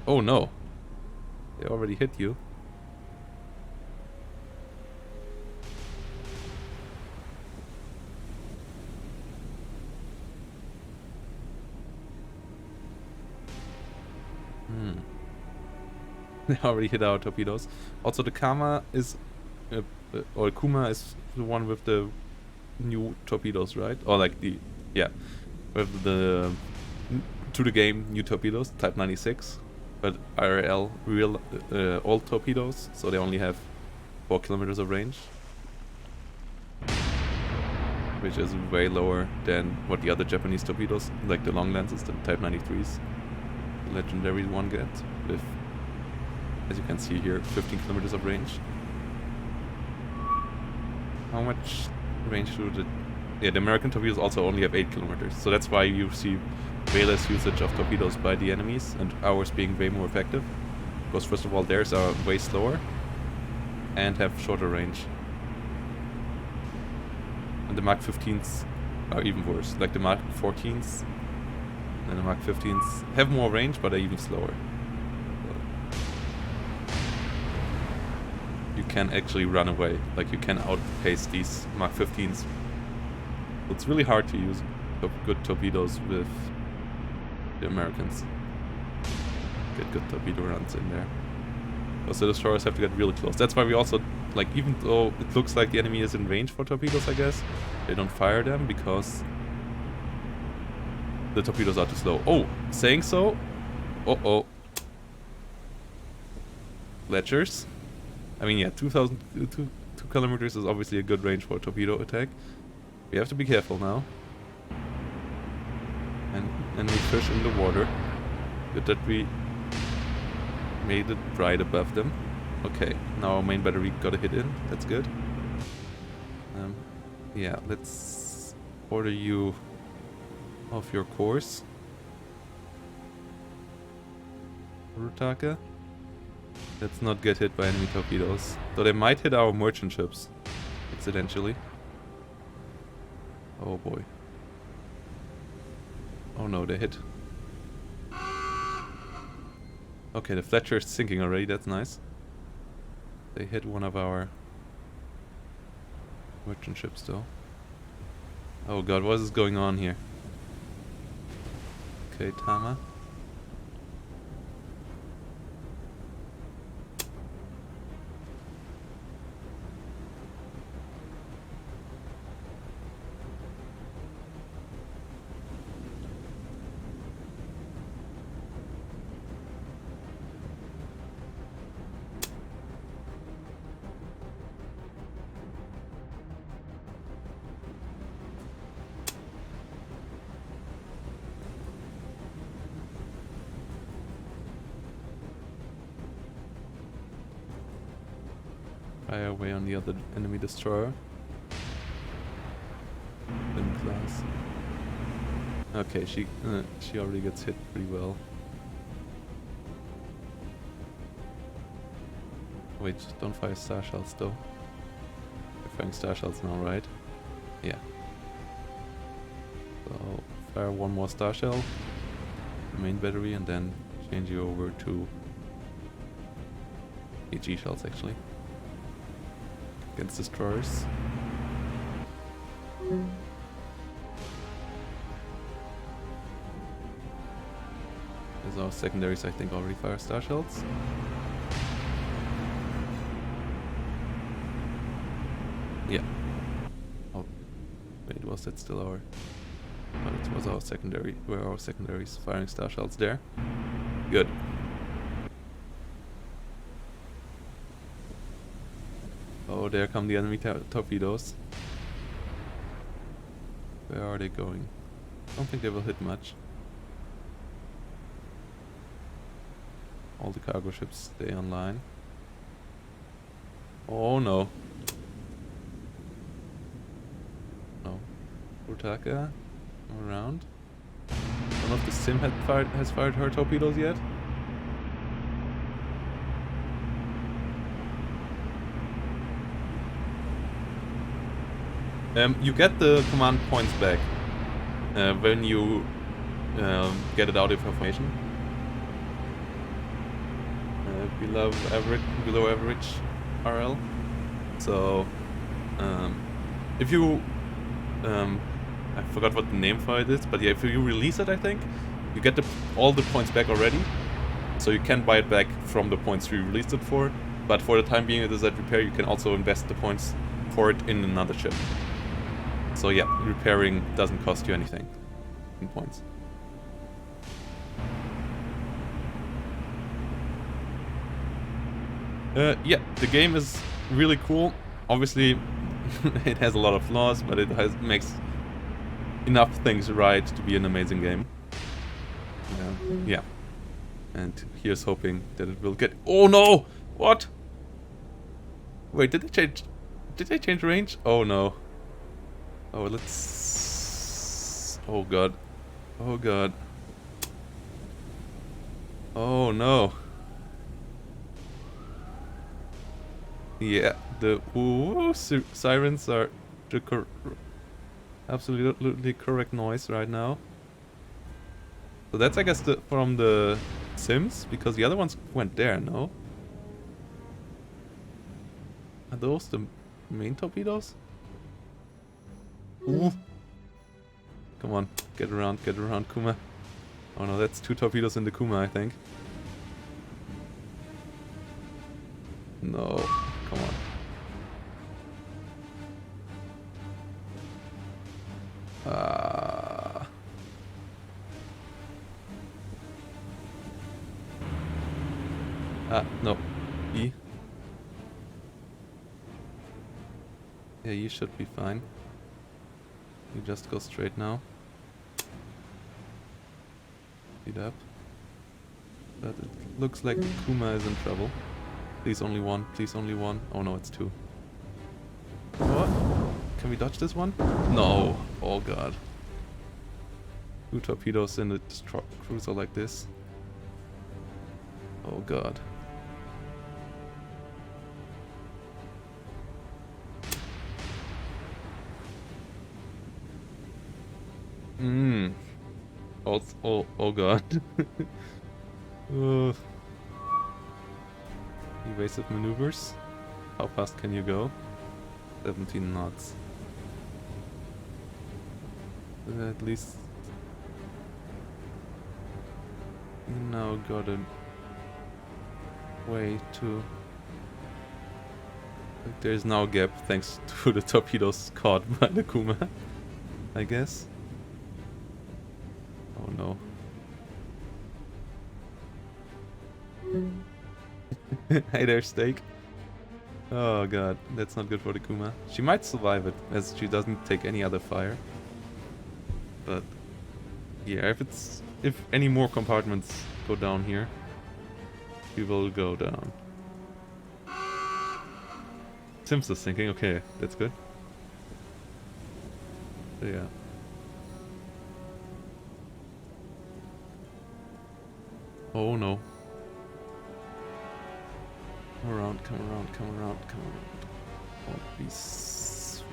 Oh no, they already hit you. They already hit our torpedoes. Also the Kama is, or Kuma is the one with the new torpedoes, right? Or like the, yeah, with the, to the game, new torpedoes, Type 96. But IRL, real old torpedoes, so they only have 4 kilometers of range. Which is way lower than what the other Japanese torpedoes, like the long lenses, the Type 93s, the legendary one gets, with, as you can see here, 15 kilometers of range. How much range do the American torpedoes also only have 8 kilometers, so that's why you see way less usage of torpedoes by the enemies and ours being way more effective. Because first of all, theirs are way slower and have shorter range. And the Mach 15s are even worse. Like the Mach 14s and the Mach 15s have more range but are even slower. So you can actually run away. Like you can outpace these Mach 15s. It's really hard to use good torpedoes with the Americans. Get good torpedo runs in there. Also the destroyers have to get really close. That's why we also, like, even though it looks like the enemy is in range for torpedoes, I guess, they don't fire them because the torpedoes are too slow. Oh, saying so? Uh-oh. Ledgers. I mean, yeah, 2 kilometers is obviously a good range for a torpedo attack. We have to be careful now. And we fish in the water. Good that we made it right above them. Okay, now our main battery got a hit in. That's good. Yeah, let's order you off your course. Rutaka. Let's not get hit by enemy torpedoes. Though they might hit our merchant ships. Accidentally. Oh boy. Oh no, they hit. Okay, the Fletcher is sinking already, that's nice. They hit one of our merchant ships though. Oh god, what is going on here? Okay, Tama. Fire away on the other enemy destroyer. Lim class. Okay, she already gets hit pretty well. Wait, don't fire star shells though. You're firing star shells now, right? Yeah. So fire one more star shell, the main battery, and then change you over to AG shells actually. Against destroyers. As our secondaries, I think, already fire star shells. Yeah. Oh, wait, was that still our? Oh, it was our secondary. Were our secondaries firing star shells there? Good. Oh, there come the enemy torpedoes. Where are they going? I don't think they will hit much. All the cargo ships stay online. Oh no. No. Urtaka around. None of the sim has fired her torpedoes yet. You get the command points back when you get it out of formation. Below average RL. So if you I forgot what the name for it is, but yeah, if you release it, I think you get all the points back already. So you can buy it back from the points you released it for. But for the time being, it is at repair. You can also invest the points for it in another ship. So yeah, repairing doesn't cost you anything in points. Yeah, the game is really cool. Obviously, it has a lot of flaws, but it makes enough things right to be an amazing game. Yeah. And here's hoping that it will get... Oh no! What? Wait, did they change range? Oh no. Oh, let's... Oh god. Oh god. Oh no. Yeah, the sirens are the absolutely correct noise right now. So that's, I guess, from the Sims, because the other ones went there, no? Are those the main torpedoes? Ooh. Come on, get around, Kuma. Oh no, that's 2 torpedoes in the Kuma, I think. No, come on. No. E. Yeah, you should be fine. You just go straight now. Speed up. But it looks like Kuma is in trouble. Please only one, please only one. Oh no, it's 2. What? Can we dodge this one? No. Oh god. 2 torpedoes in a cruiser like this. Oh god. Mm. Oh god. uh, evasive maneuvers. How fast can you go? 17 knots. At least you now got a way to. There's now a gap thanks to the torpedoes caught by the Kuma, I guess. Oh no. Hey there, Steak. Oh god, that's not good for the Kuma. She might survive it, as she doesn't take any other fire. But yeah, if any more compartments go down here, we will go down. Sims is thinking, okay, that's good. So yeah. Oh no. Come around, come around, come around, come around. Oh, please.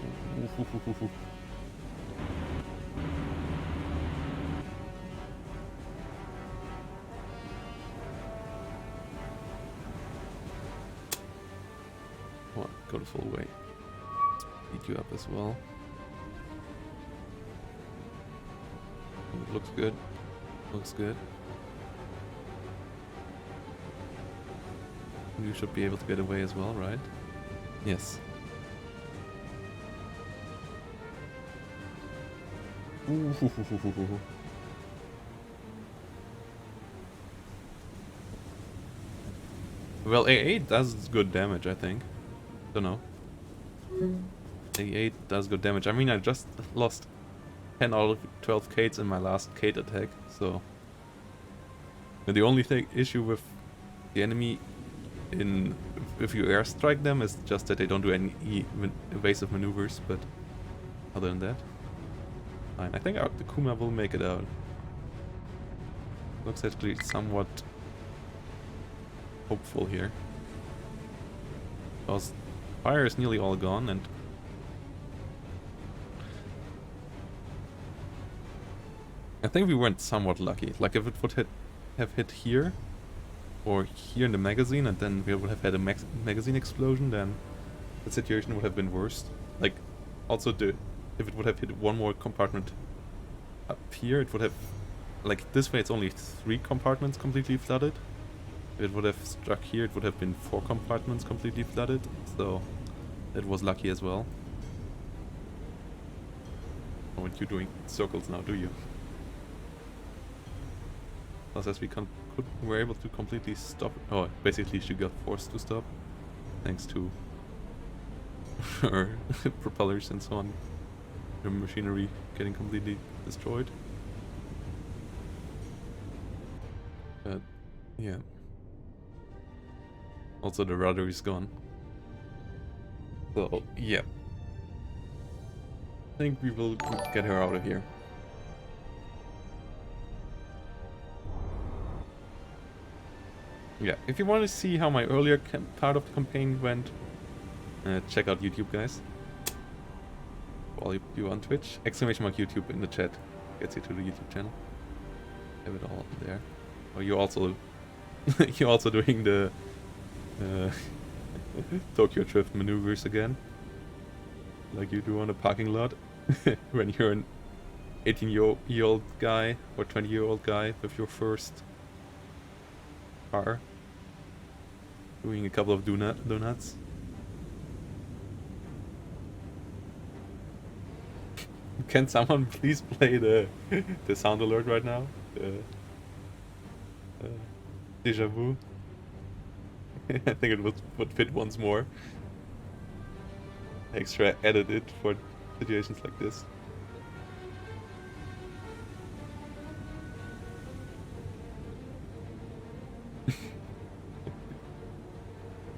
Come on, go the full way. Speed you up as well. It looks good. Looks good. You should be able to get away as well, right? Yes. Well, A8 does good damage, I think. Don't know. A8 does good damage. I mean, I just lost 10 out of 12 Kates in my last Kate attack, so... And the only issue with the enemy if you airstrike them is just that they don't do any evasive maneuvers, but other than that, fine. I think the Kuma will make it out. Looks actually somewhat hopeful here. Because fire is nearly all gone, and I think we weren't somewhat lucky. Like if it would have hit here, or here in the magazine, and then we would have had a magazine explosion, then the situation would have been worse. Like, also if it would have hit one more compartment up here, it would have, like this way it's only 3 compartments completely flooded. If it would have struck here, it would have been 4 compartments completely flooded, so it was lucky as well. Oh, and you're doing circles now, do you? Plus, as we were able to completely stop. Oh, basically she got forced to stop, thanks to her propellers and so on. Her machinery getting completely destroyed. But yeah. Also, the rudder is gone. So yeah. I think we will get her out of here. Yeah, if you want to see how my earlier part of the campaign went, check out YouTube, guys. All you on Twitch, !YouTube in the chat gets you to the YouTube channel. Have it all there. Oh, you're also you're also doing the Tokyo Drift maneuvers again, like you do on a parking lot when you're an 18-year-old guy or 20-year-old guy with your first car. Doing a couple of donuts. Can someone please play the sound alert right now? Deja vu. I think it would fit once more. Extra edited for situations like this.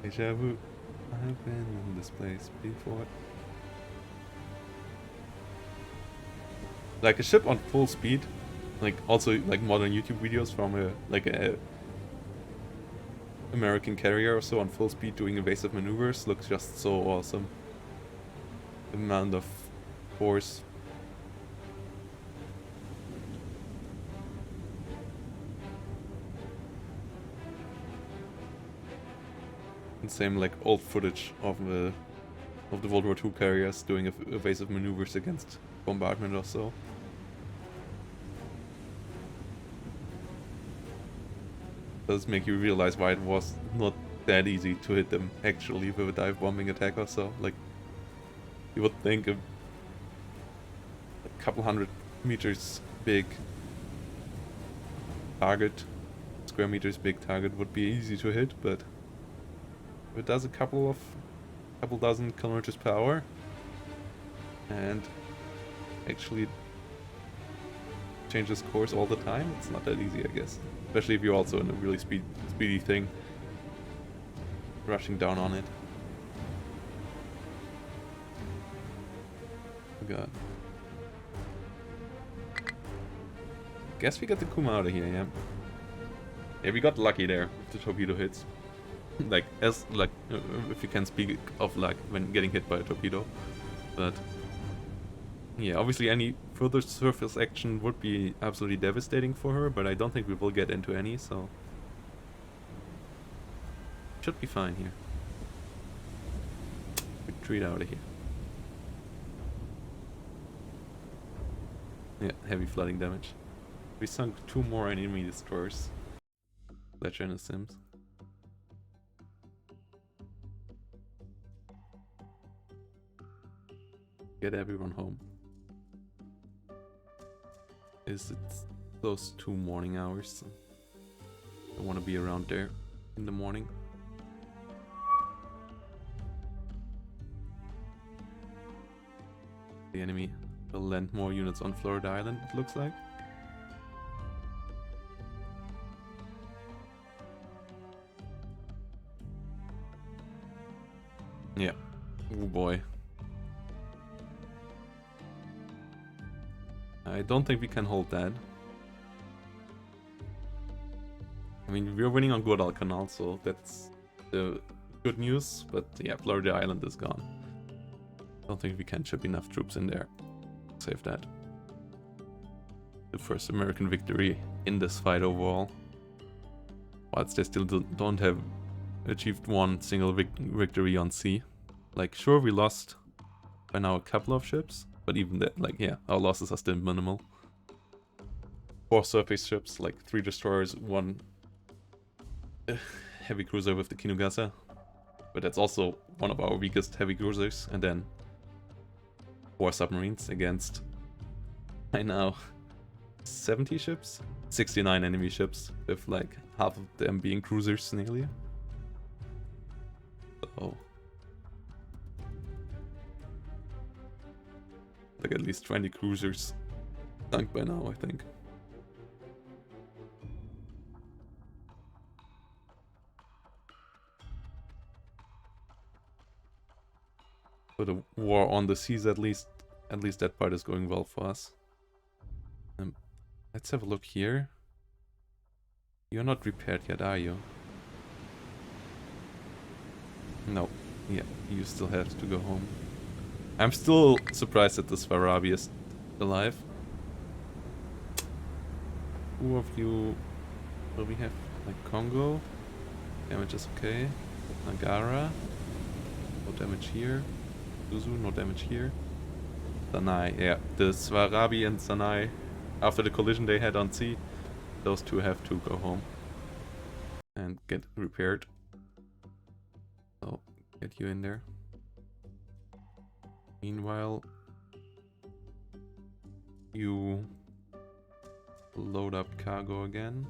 Deja vu. I've been in this place before. Like a ship on full speed, like also like modern YouTube videos from a American carrier or so on full speed doing evasive maneuvers looks just so awesome. The amount of force And same like old footage of the World War II carriers doing evasive maneuvers against bombardment or so. Does make you realize why it was not that easy to hit them actually with a dive bombing attack or so. Like, you would think a couple hundred meters big target, square meters big target would be easy to hit, but if it does a couple dozen kilometers per hour and actually changes course all the time, it's not that easy, I guess. Especially if you're also in a really speedy thing, rushing down on it. Oh god. Guess we got the Kuma out of here, yeah. Yeah, we got lucky there with the torpedo hits. Like, if you can speak of luck when getting hit by a torpedo. But yeah, obviously any further surface action would be absolutely devastating for her, but I don't think we will get into any, so should be fine here. Retreat out of here. Yeah, heavy flooding damage. We sunk 2 more enemy destroyers. Fletcher and the Sims. Get everyone home. It's those 2 morning hours. So I want to be around there in the morning. The enemy will land more units on Florida Island, it looks like. Yeah. Oh boy. I don't think we can hold that. I mean, we're winning on Guadalcanal, so that's the good news, but yeah, Florida Island is gone. Don't think we can ship enough troops in there. Save that. The first American victory in this fight overall. Whilst they still don't have achieved one single victory on sea. Like, sure, we lost by now a couple of ships, but even that, like, yeah, our losses are still minimal. 4 surface ships, like 3 destroyers, 1 heavy cruiser with the Kinugasa. But that's also one of our weakest heavy cruisers. And then 4 submarines against, by now, 70 ships? 69 enemy ships, with like half of them being cruisers nearly. So, like at least 20 cruisers sunk by now, I think. So the war on the seas, at least that part is going well for us. Let's have a look here. You're not repaired yet, are you? No. Yeah, you still have to go home. I'm still surprised that the Swarabi is alive. Who of you... What do we have? Like Congo? Damage is okay. Nagara? No damage here. Suzu, no damage here. Sanai, yeah. The Swarabi and Sanai, after the collision they had on sea, those 2 have to go home and get repaired. So, get you in there. Meanwhile, you load up cargo again.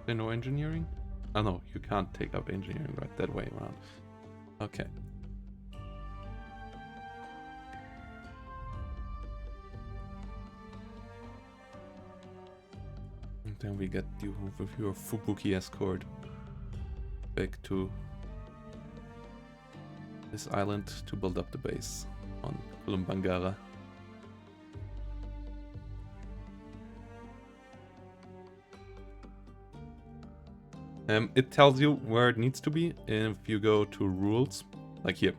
There no engineering? Oh no, you can't take up engineering right that way around. Okay. And then we get you with your Fubuki escort back to this island to build up the base on Kulumbangara. It tells you where it needs to be if you go to rules, like here.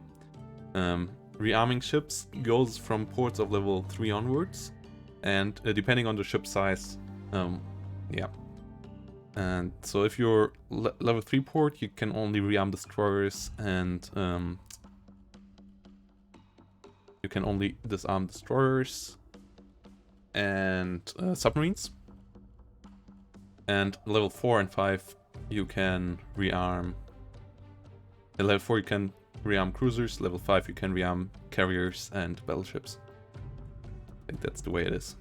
Rearming ships goes from ports of level 3 onwards, and depending on the ship size, Yeah. And so if you're level 3 port, you can only rearm destroyers and you can only disarm destroyers and submarines. And level 4 and 5 you can rearm. At level 4 you can rearm cruisers, level 5 you can rearm carriers and battleships. I think that's the way it is.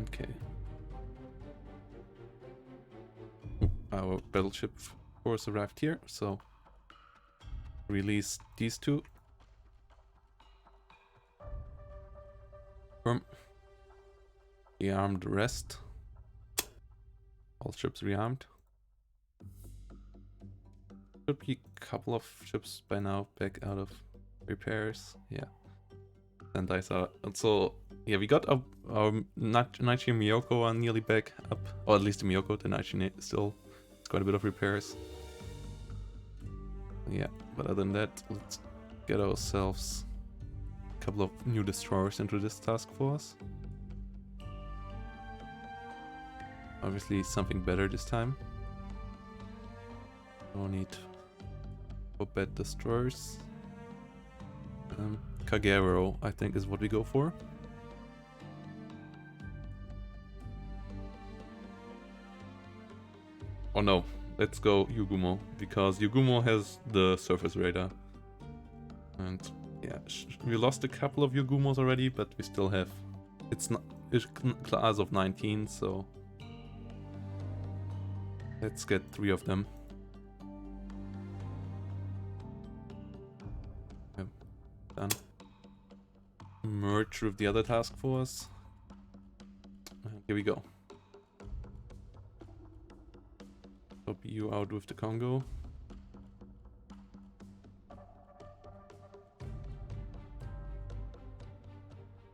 Okay. Our battleship force arrived here, so release these two. Rearm the rest. All ships rearmed. Should be a couple of ships by now back out of repairs. Yeah. And dice are also. Yeah, we got our Naichi and Miyoko are nearly back up. Or at least the Miyoko, the Naichi still has quite a bit of repairs. Yeah, but other than that, let's get ourselves a couple of new destroyers into this task force. Obviously something better this time. No need for bad destroyers. Kagero, I think, is what we go for. Oh no, let's go Yugumo, because Yugumo has the surface radar. And yeah, we lost a couple of Yugumos already, but we still have... It's class of 19, so... Let's get 3 of them. Yep, done. Merge with the other task force. And here we go. Swap you out with the Congo.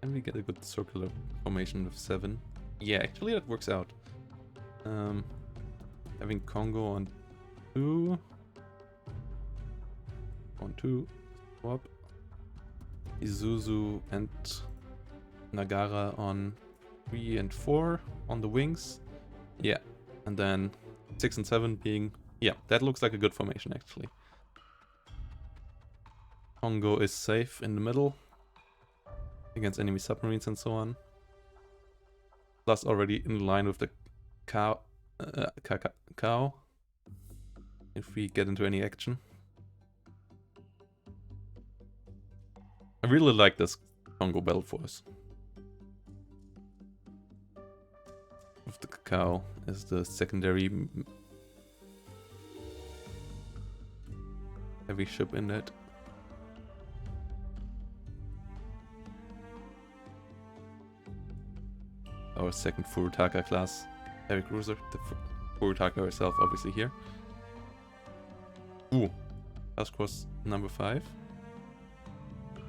And we get a good circular formation with 7. Yeah, actually that works out. Having Congo on 2. 1, 2. Swap. Isuzu and Nagara on 3 and 4 on the wings. Yeah. And then 6 and 7 being... Yeah, that looks like a good formation actually. Congo is safe in the middle against enemy submarines and so on. Plus already in line with the cow. If we get into any action. I really like this Congo battle force. With the Cacao as the secondary heavy ship in it. Our second Furutaka class heavy cruiser. The Furutaka herself obviously here. Ooh, task force number 5.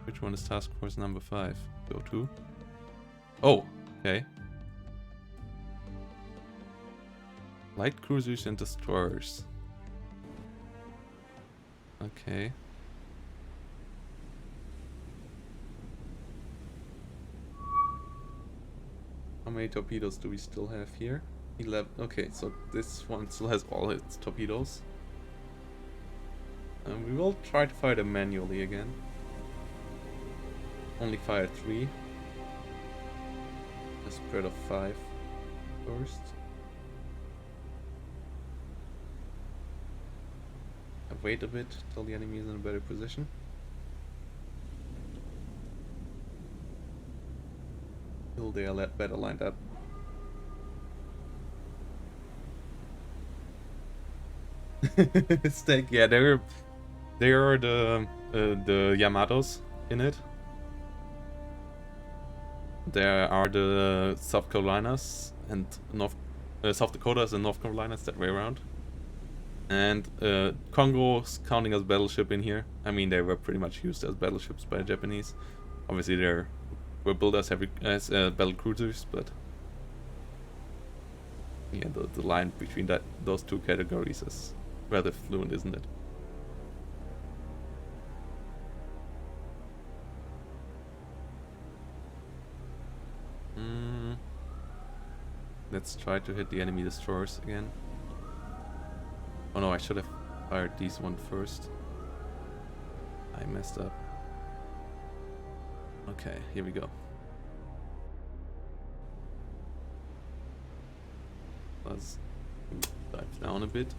Which one is task force number 5? Go to. Oh, okay. Light cruisers and destroyers. Okay. How many torpedoes do we still have here? 11. Okay, so this one still has all its torpedoes. We will try to fire them manually again. Only fire 3. A spread of 5 first. Wait a bit till the enemy is in a better position. Till they are better lined up. Stake, yeah, they are the Yamatos in it. There are the South Carolinas and South Dakotas and North Carolinas, that way around. And Congo's counting as battleship in here. I mean, they were pretty much used as battleships by the Japanese. Obviously, they were built as battle cruisers, but yeah, the line between those two categories is rather fluent, isn't it? Let's try to hit the enemy destroyers again. Oh no, I should have fired these one first. I messed up. Okay, here we go. Let's dive down a bit.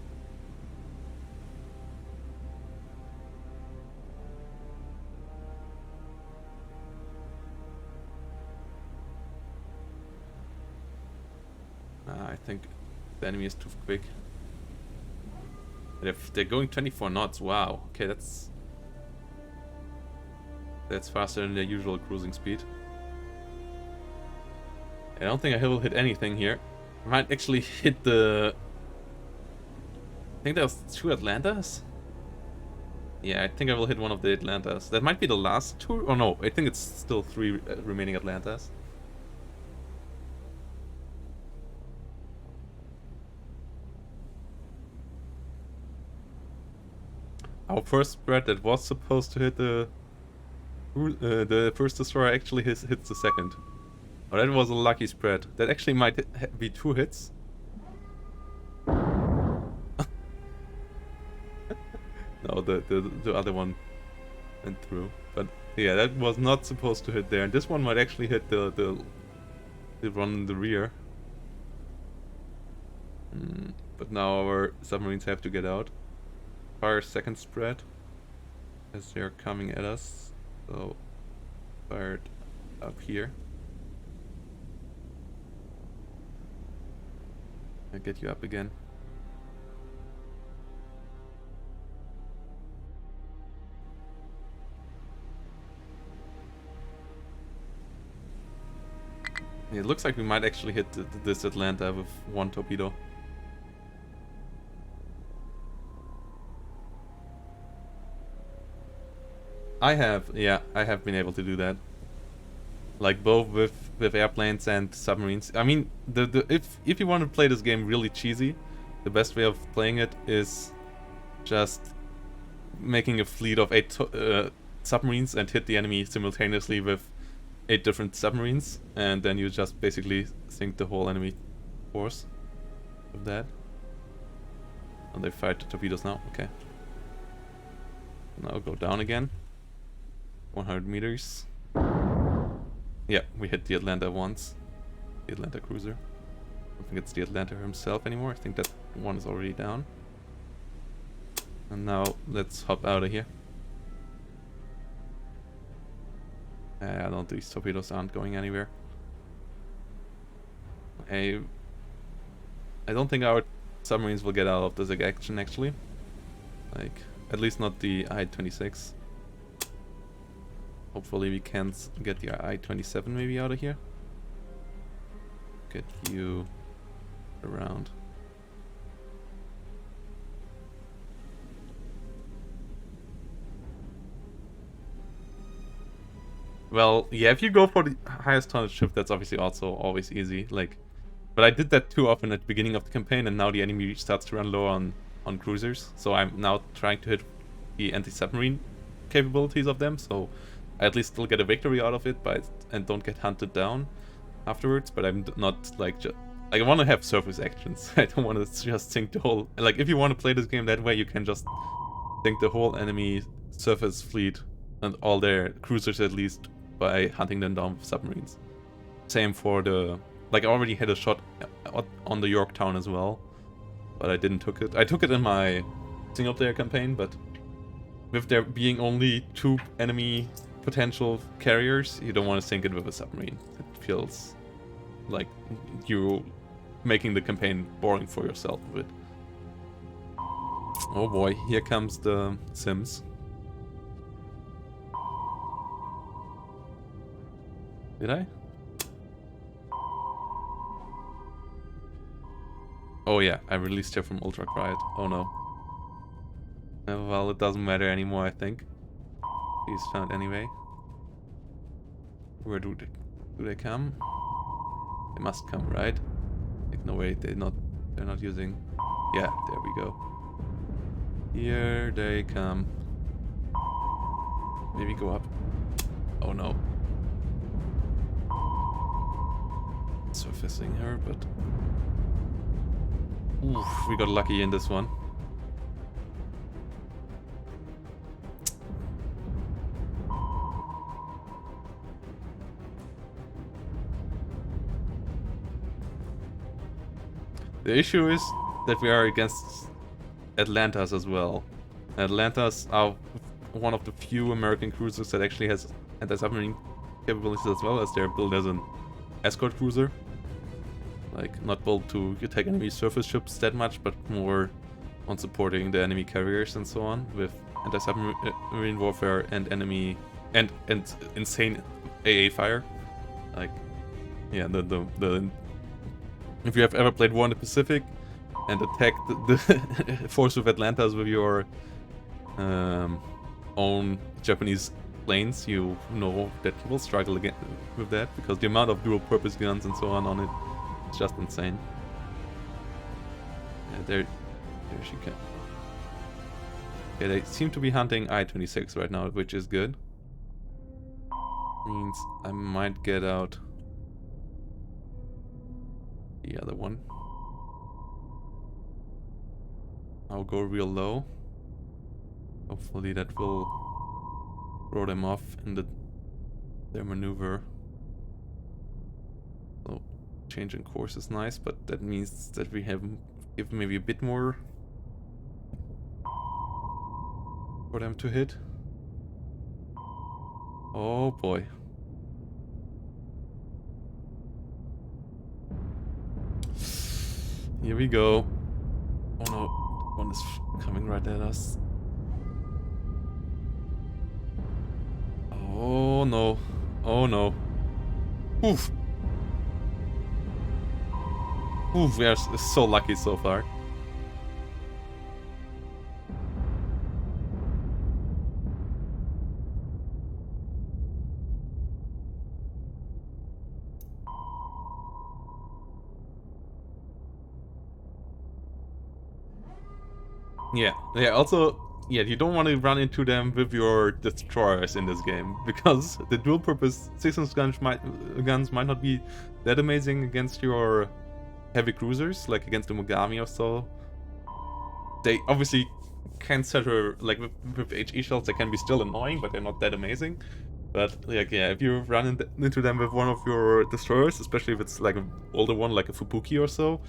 I think the enemy is too quick. They're going 24 knots, wow. Okay, that's faster than their usual cruising speed. I don't think I will hit anything here. I might actually hit the... I think there was 2 Atlantas? Yeah, I think I will hit one of the Atlantas. That might be the last 2? Oh no, I think it's still 3 remaining Atlantas. Our first spread that was supposed to hit the first destroyer actually hits the second. Oh, that was a lucky spread. That actually might be 2 hits. No, the other one went through. But yeah, that was not supposed to hit there. And this one might actually hit the one in the rear. But now our submarines have to get out. Fire second spread as they're coming at us. So fired up here. I'll get you up again. It looks like we might actually hit this Atlanta with 1 torpedo. I have been able to do that. Like both with airplanes and submarines. I mean, if you want to play this game really cheesy, the best way of playing it is just making a fleet of 8 submarines and hit the enemy simultaneously with 8 different submarines, and then you just basically sink the whole enemy force with that. And they fired the torpedoes now. Okay. Now go down again. 100 meters. Yeah, we hit the Atlanta once. The Atlanta cruiser. I don't think it's the Atlanta himself anymore. I think that one is already down. And now let's hop out of here. I don't. These torpedoes aren't going anywhere. I don't think our submarines will get out of this action actually. Like, at least not the I-26. Hopefully we can get the I-27 maybe out of here. Get you around. Well, yeah, if you go for the highest tonnage ship, that's obviously also always easy. Like, but I did that too often at the beginning of the campaign, and now the enemy starts to run low on cruisers. So I'm now trying to hit the anti-submarine capabilities of them. So I at least still get a victory out of it, and don't get hunted down afterwards. But I'm not like I want to have surface actions. I don't want to just sink the whole. Like, if you want to play this game that way, you can just sink the whole enemy surface fleet and all their cruisers at least by hunting them down with submarines. Same for the. Like, I already had a shot on the Yorktown as well, but I didn't took it. I took it in my single player campaign, but with there being only 2 enemy potential carriers, you don't want to sink it with a submarine. It feels like you're making the campaign boring for yourself with it. Oh boy, here comes the Sims. Did I? Oh yeah, I released her from Ultra Quiet. Oh no. Well, it doesn't matter anymore, I think. He's found anyway. Where do they come? They must come, right? Like, no way, they're not using. Yeah, there we go. Here they come. Maybe go up. Oh no. surfacing her, but... Oof, we got lucky in this one. The issue is that we are against Atlantas as well. Atlantas are one of the few American cruisers that actually has anti-submarine capabilities as well, as they're built as an escort cruiser. Like, not built to attack enemy surface ships that much, but more on supporting the enemy carriers and so on, with anti-submarine warfare and enemy and insane AA fire. Like, yeah, the if you have ever played War in the Pacific and attacked the force of Atlantas with your own Japanese planes, you know that you will struggle again with that, because the amount of dual-purpose guns and so on it is just insane. Yeah, there she can. Okay, they seem to be hunting I-26 right now, which is good. Means I might get out the other one. I'll go real low. Hopefully that will throw them off in their maneuver. So changing course is nice, but that means that we have give maybe a bit more for them to hit. Oh boy. Here we go. Oh no, one is coming right at us. Oh no. Oh no. Oof. Oof, we are so lucky so far. Yeah, also, yeah, you don't want to run into them with your destroyers in this game, because the dual-purpose 6-inch guns might not be that amazing against your heavy cruisers, like against the Mogami or so. They obviously can settle, like with HE shells, they can be still annoying, but they're not that amazing. But, like, yeah, if you run into them with one of your destroyers, especially if it's like an older one, like a Fubuki or so,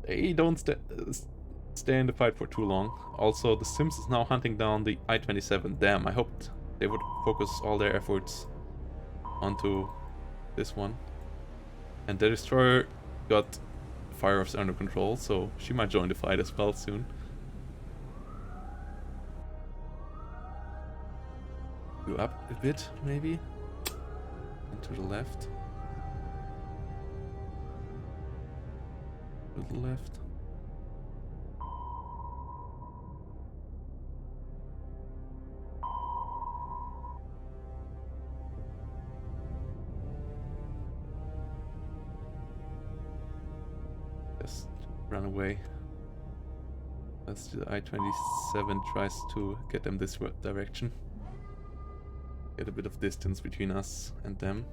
they don't stay in the fight for too long. Also, the Sims is now hunting down the I-27. Damn, I hoped they would focus all their efforts onto this one. And the destroyer got fire-offs under control, so she might join the fight as well soon. Go up a bit, maybe? And to the left. To the left. Just run away. As the I-27 tries to get them this direction. Get a bit of distance between us and them.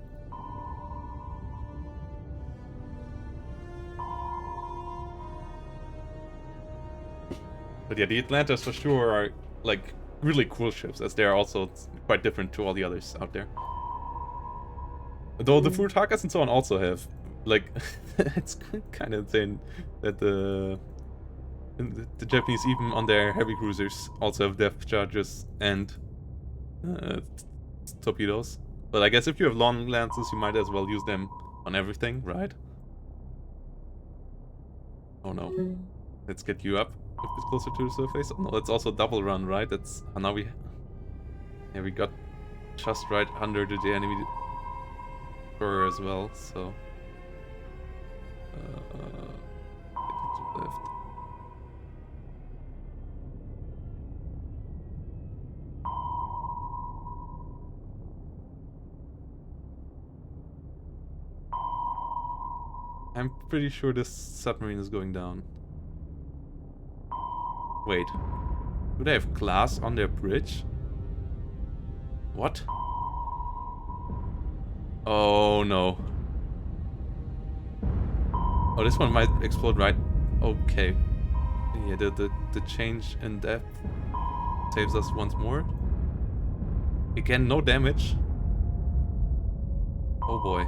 But yeah, the Atlantas for sure are like really cool ships, as they are also quite different to all the others out there. Though the Furutakas and so on also have, like, it's kind of insane that the Japanese, even on their heavy cruisers, also have depth charges and torpedoes. But I guess if you have long lances, you might as well use them on everything, right? Oh no. Let's get you up a bit closer to the surface. Oh, no, that's also double run, right? That's now we... Yeah, we got just right under the enemy destroyer as well, so... get it to the left. I'm pretty sure this submarine is going down. Wait. Do they have glass on their bridge? What? Oh no. Oh, this one might explode right. Okay. Yeah, the change in depth saves us once more. Again, no damage. Oh boy.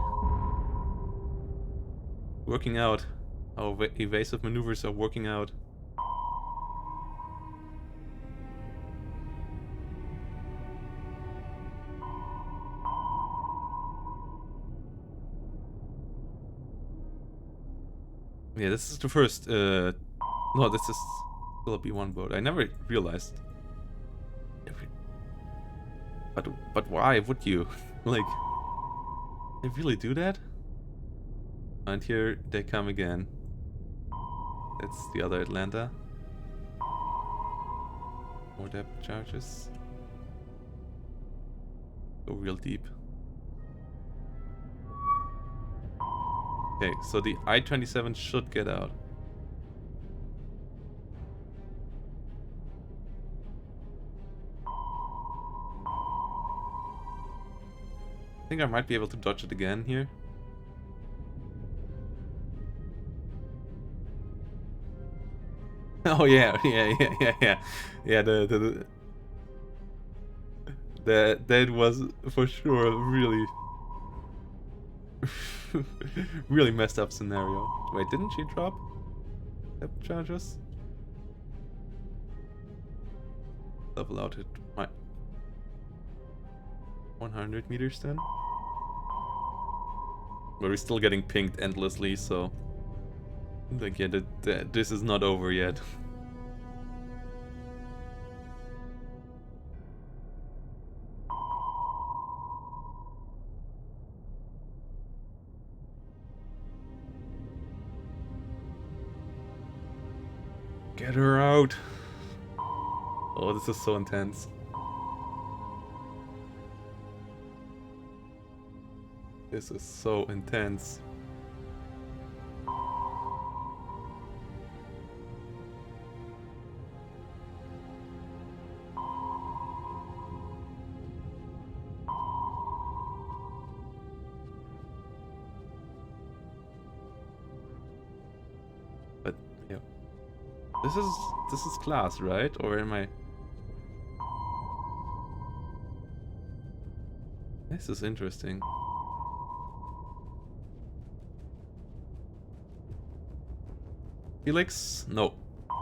Working out. Our evasive maneuvers are working out. Yeah, this is the first, no, this is still a B1 boat. I never realized. But why would you? Like, they really do that? And here they come again. That's the other Atlanta. More depth charges. Go real deep. Okay, so the I-27 should get out. I think I might be able to dodge it again here. Oh yeah, yeah. That was for sure a really really messed up scenario. Wait, didn't she drop depth charges? Level out at 100 meters then. But we're still getting pinged endlessly, so like yeah, this is not over yet. Get her out! Oh, this is so intense. This is so intense. But yeah, this is class, right? Or am I? This is interesting. Felix? No.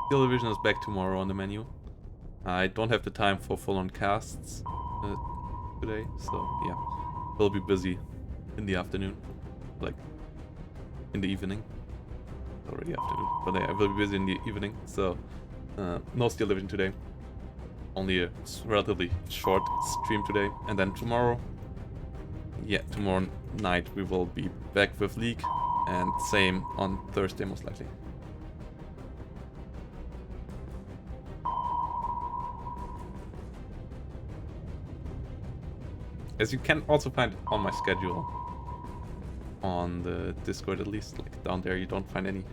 Steel Division is back tomorrow on the menu. I don't have the time for full-on casts today, so yeah. We'll be busy in the afternoon. Like, in the evening. Already afternoon, but yeah, I will be busy in the evening, so no Steel Division today. Only a relatively short stream today. And then tomorrow, yeah, tomorrow night we will be back with League, and same on Thursday most likely. As you can also find on my schedule, on the Discord at least, like down there you don't find any.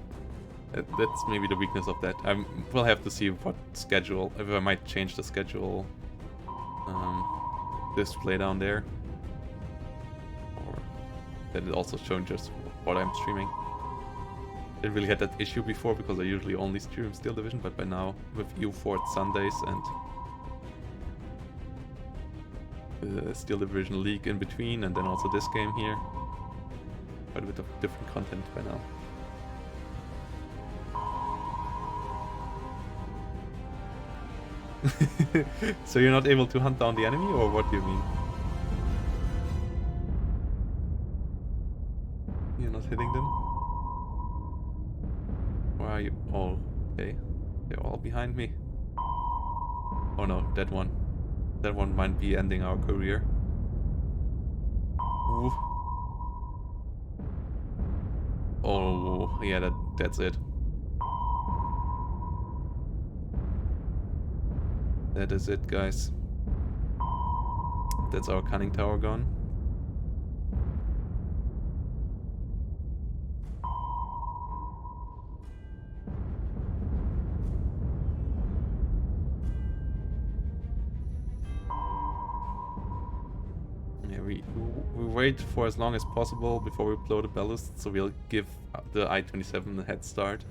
That's maybe the weakness of that. I will have to see what schedule, if I might change the schedule display down there. Or that it also shown just what I'm streaming. Didn't really had that issue before because I usually only stream Steel Division, but by now with EU4 Sundays and Steel Division League in between, and then also this game here. Quite a bit of different content by now. So you're not able to hunt down the enemy, or what do you mean? You're not hitting them? Where are you? Oh, okay. They're all behind me. Oh no, that one. That one might be ending our career. Ooh. Oh, yeah, that's it. That is it, guys. That's our cunning tower gone. Yeah, we wait for as long as possible before we blow the ballast, so we'll give the I-27 a head start.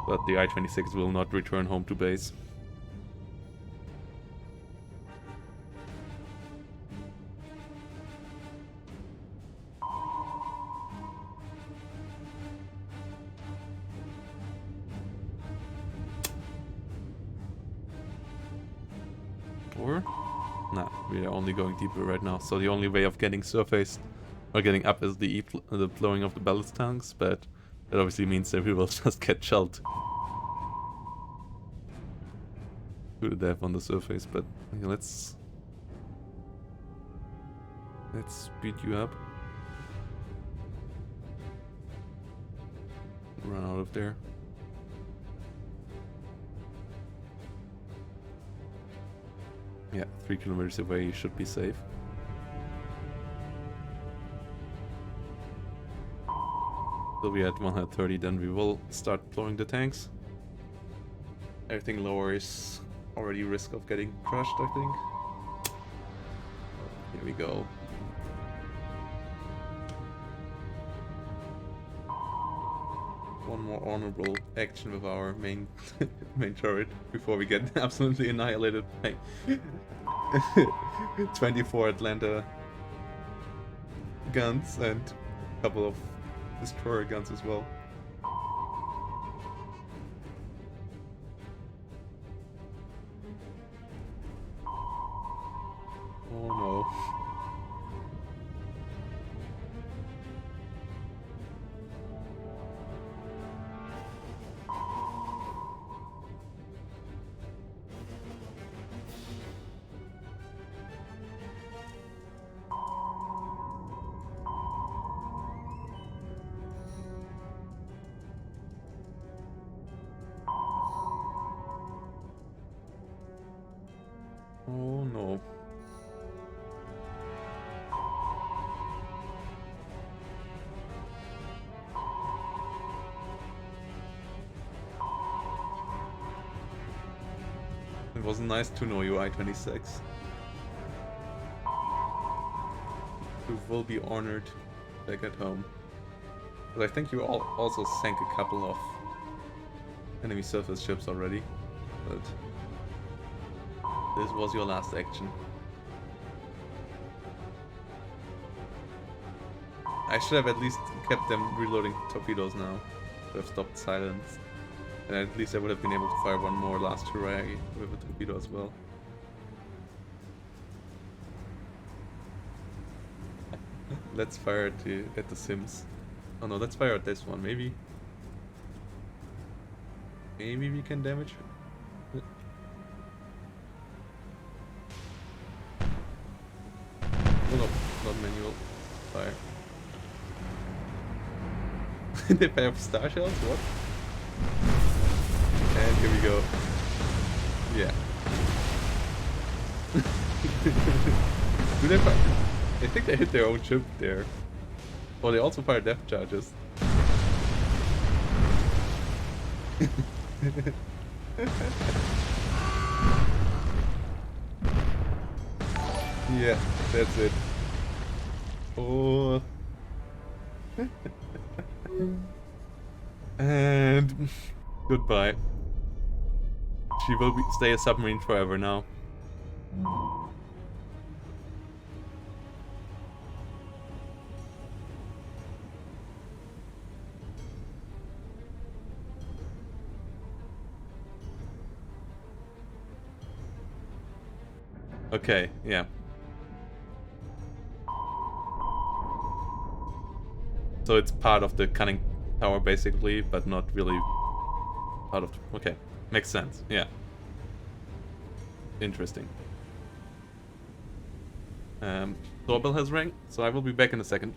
But the I-26 will not return home to base. Or? Nah, we are only going deeper right now, so the only way of getting surfaced or getting up is the blowing of the ballast tanks, but that obviously means that we will just get shelled to the death on the surface. But okay, let's speed you up. Run out of there. Yeah, 3 kilometers away, you should be safe. So we at 130, then we will start blowing the tanks. Everything lower is already risk of getting crushed, I think. Here we go. One more honorable action with our main main turret before we get absolutely annihilated by 24 Atlanta guns and a couple of destroyer guns as well. Oh no. Oh no. It was nice to know you, I-26. You will be honored back at home. But I think you also sank a couple of enemy surface ships already. But this was your last action. I should have at least kept them reloading torpedoes now. Should have stopped silence. And at least I would have been able to fire one more last hurrah with a torpedo as well. Let's fire at the Sims. Oh no, let's fire at this one. Maybe we can damage it. Oh no, not manual fire. They have star shells? What? And here we go. Yeah. Do they fire? I think they hit their own ship there. Oh, they also fire depth charges. Yeah, that's it. Oh. And goodbye. She will stay a submarine forever now. Okay, yeah. So it's part of the cunning tower basically, but not really part of the... Okay, makes sense, yeah. Interesting. Doorbell has rang, so I will be back in a second.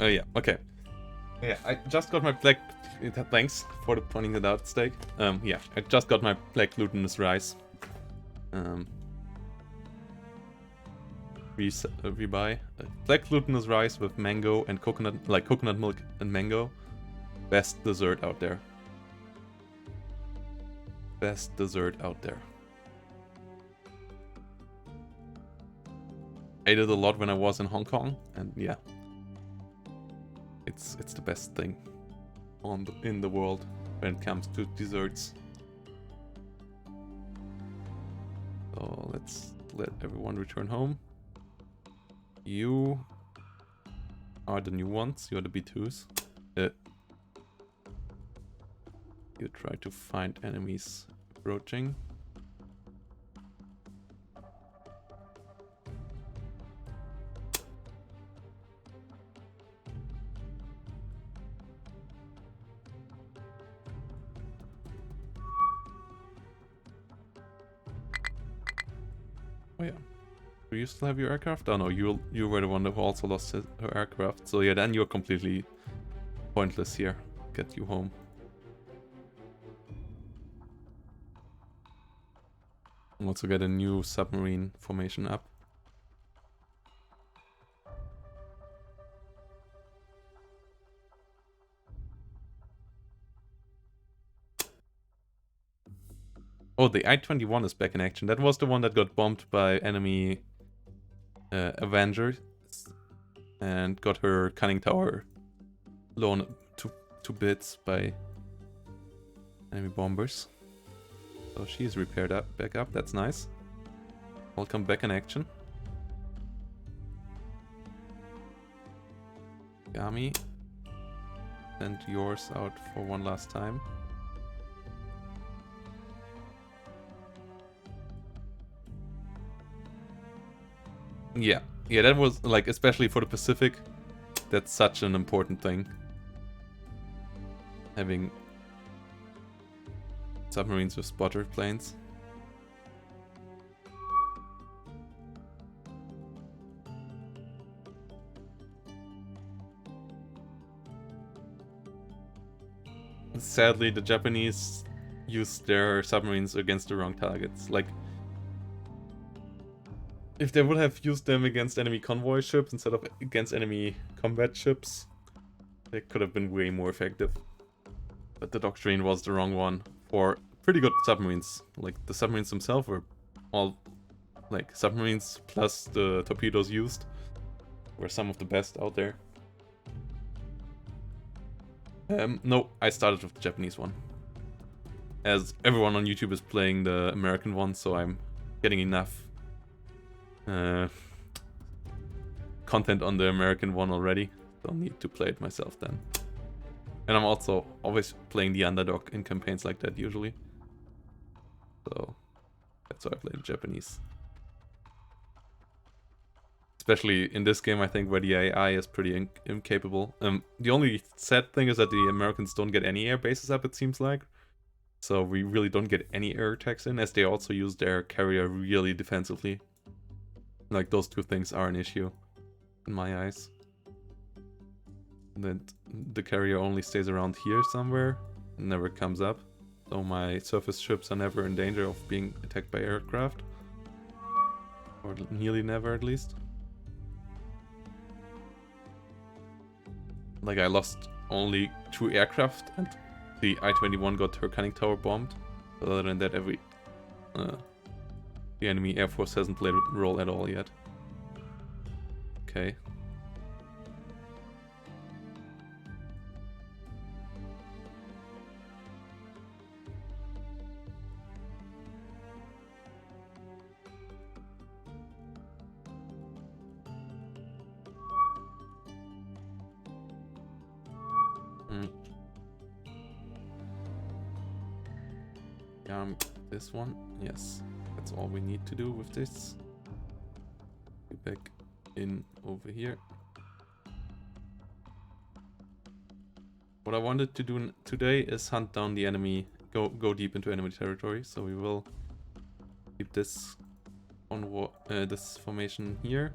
Oh yeah, okay. Yeah, I just got my black... Thanks for pointing it out, Steak. Yeah, I just got my black glutinous rice. We buy black glutinous rice with mango and coconut, like coconut milk and mango. Best dessert out there. Best dessert out there. I ate it a lot when I was in Hong Kong, and yeah, it's the best thing in the world when it comes to desserts. So let's let everyone return home. You are the new ones. You're the B2s. You try to find enemies approaching. Oh yeah. Do you still have your aircraft? Oh no, you were the one who also lost her aircraft. So yeah, then you're completely pointless here. Get you home. Also get a new submarine formation up. Oh, the I-21 is back in action. That was the one that got bombed by enemy Avengers and got her conning tower blown to bits by enemy bombers. So she's repaired back up. That's nice. Welcome back in action. Yami, send yours out for one last time. Yeah, that was, like, especially for the Pacific, that's such an important thing. Having submarines with spotter planes. Sadly, the Japanese used their submarines against the wrong targets. Like, if they would have used them against enemy convoy ships instead of against enemy combat ships, they could have been way more effective. But the doctrine was the wrong one for pretty good submarines. Like, the submarines themselves were all, like, submarines plus the torpedoes used were some of the best out there. No, I started with the Japanese one. As everyone on YouTube is playing the American one, so I'm getting enough content on the American one already. Don't need to play it myself then. And I'm also always playing the underdog in campaigns like that usually. So that's why I play the Japanese. Especially in this game, I think, where the AI is pretty incapable. The only sad thing is that the Americans don't get any air bases up, it seems like. So we really don't get any air attacks in, as they also use their carrier really defensively. Like, those two things are an issue, in my eyes. That the carrier only stays around here somewhere, never comes up. So my surface ships are never in danger of being attacked by aircraft. Or nearly never, at least. Like, I lost only 2 aircraft, and the I-21 got her conning tower bombed. Other than that, the enemy air force hasn't played a role at all yet. Okay. This one, yes, that's all we need to do with this. Back in over here. What I wanted to do today is hunt down the enemy, go deep into enemy territory. So we will keep this on this formation here.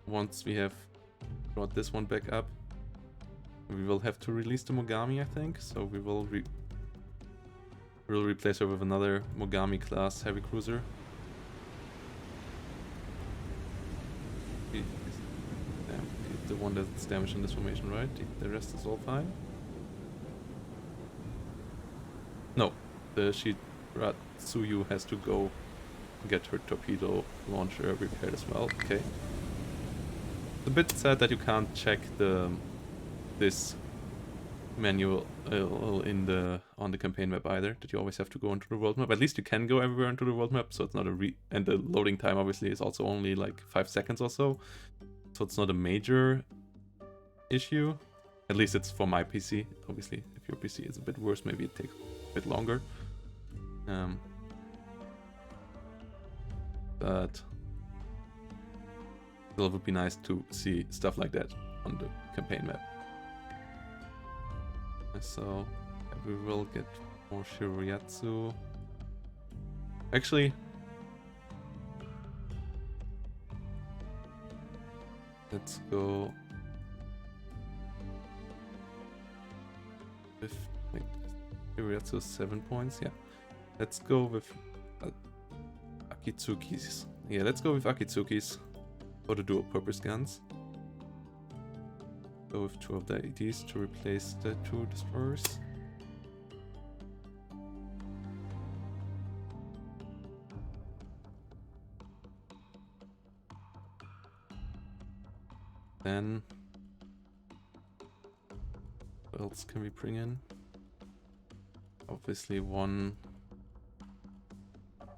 Once we have brought this one back up. We will have to release the Mogami, I think, so we will replace her with another Mogami class heavy cruiser. The one that's damaged in this formation, right? The rest is all fine. No, the Shiratsuyu has to go get her torpedo launcher repaired as well. Okay. It's a bit sad that you can't check this manual on the campaign map either. That you always have to go into the world map. At least you can go everywhere into the world map, so it's not and the loading time obviously is also only like 5 seconds or so. So it's not a major issue. At least it's for my PC. Obviously, if your PC is a bit worse, maybe it takes a bit longer. But still, it would be nice to see stuff like that on the campaign map. So we will get more Shiroyatsu. Actually, let's go with Shiroyatsu 7 points. Yeah, let's go with Akitsuki's. Yeah, let's go with Akitsuki's for the dual purpose guns. Go with 2 of the ADs to replace the 2 destroyers. Then what else can we bring in? Obviously one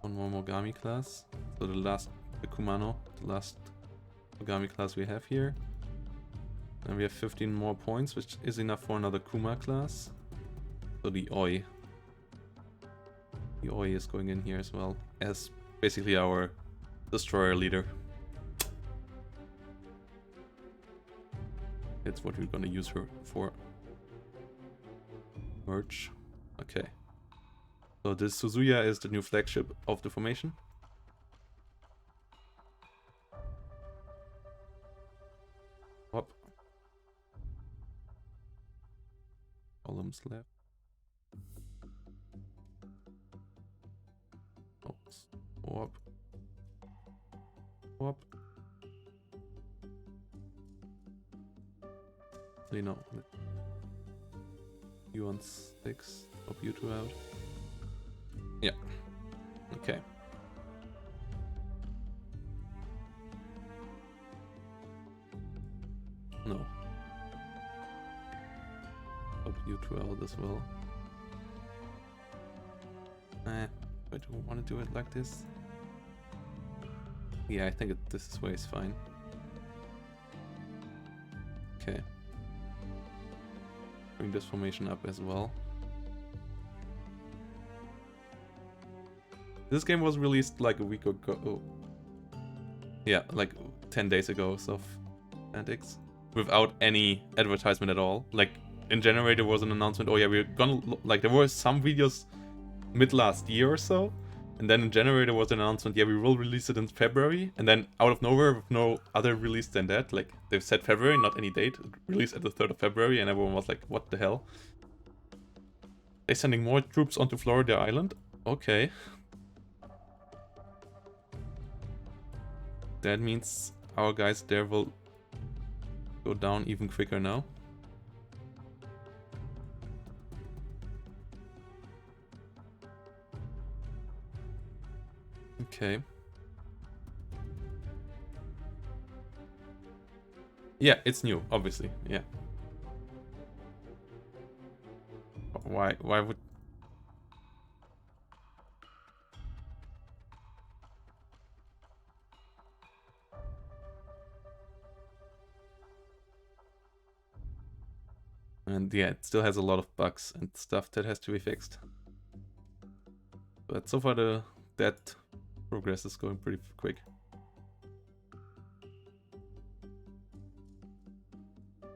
more Mogami class. So the Kumano, the last Mogami class we have here. And we have 15 more points, which is enough for another Kuma class. So the Oi. The Oi is going in here as well, as basically our destroyer leader. That's what we're gonna use her for. Merge. Okay. So this Suzuya is the new flagship of the formation. Hop. Columns left. Oh, swap. Swap. Actually, no. You on 6. Swap you 2 out. Yeah. Okay. No. Swap you 2 out as well. I don't want to do it like this. Yeah, I think this way is fine. Okay. Bring this formation up as well. This game was released like a week ago. Oh. Yeah, like 10 days ago, so Antics. Without any advertisement at all. Like in January there was an announcement, oh yeah, we're gonna, like there were some videos mid last year or so. And then in January there was an announcement, yeah, we will release it in February. And then out of nowhere, with no other release than that, like they've said February, not any date, released at the 3rd of February, and everyone was like, what the hell? They're sending more troops onto Florida Island? Okay. That means our guys there will go down even quicker now. Okay. Yeah, it's new, obviously. Yeah. Why would... And yeah, it still has a lot of bugs and stuff that has to be fixed. But so far that progress is going pretty quick.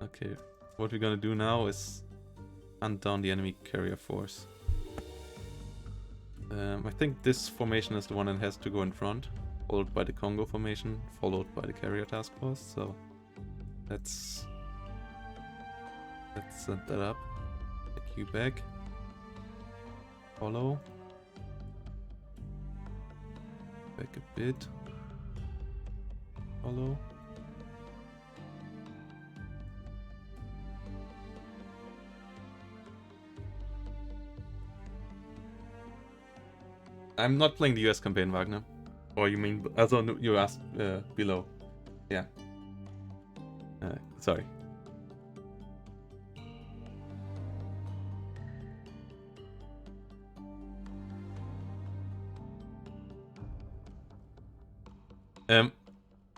Okay, what we're gonna do now is hunt down the enemy carrier force. I think this formation is the one that has to go in front, followed by the Congo formation, followed by the carrier task force, so Let's set that up. Take you back. Follow. Back a bit. Follow. I'm not playing the US campaign, Wagner. Or you mean... Also, no, you asked below. Yeah. Sorry.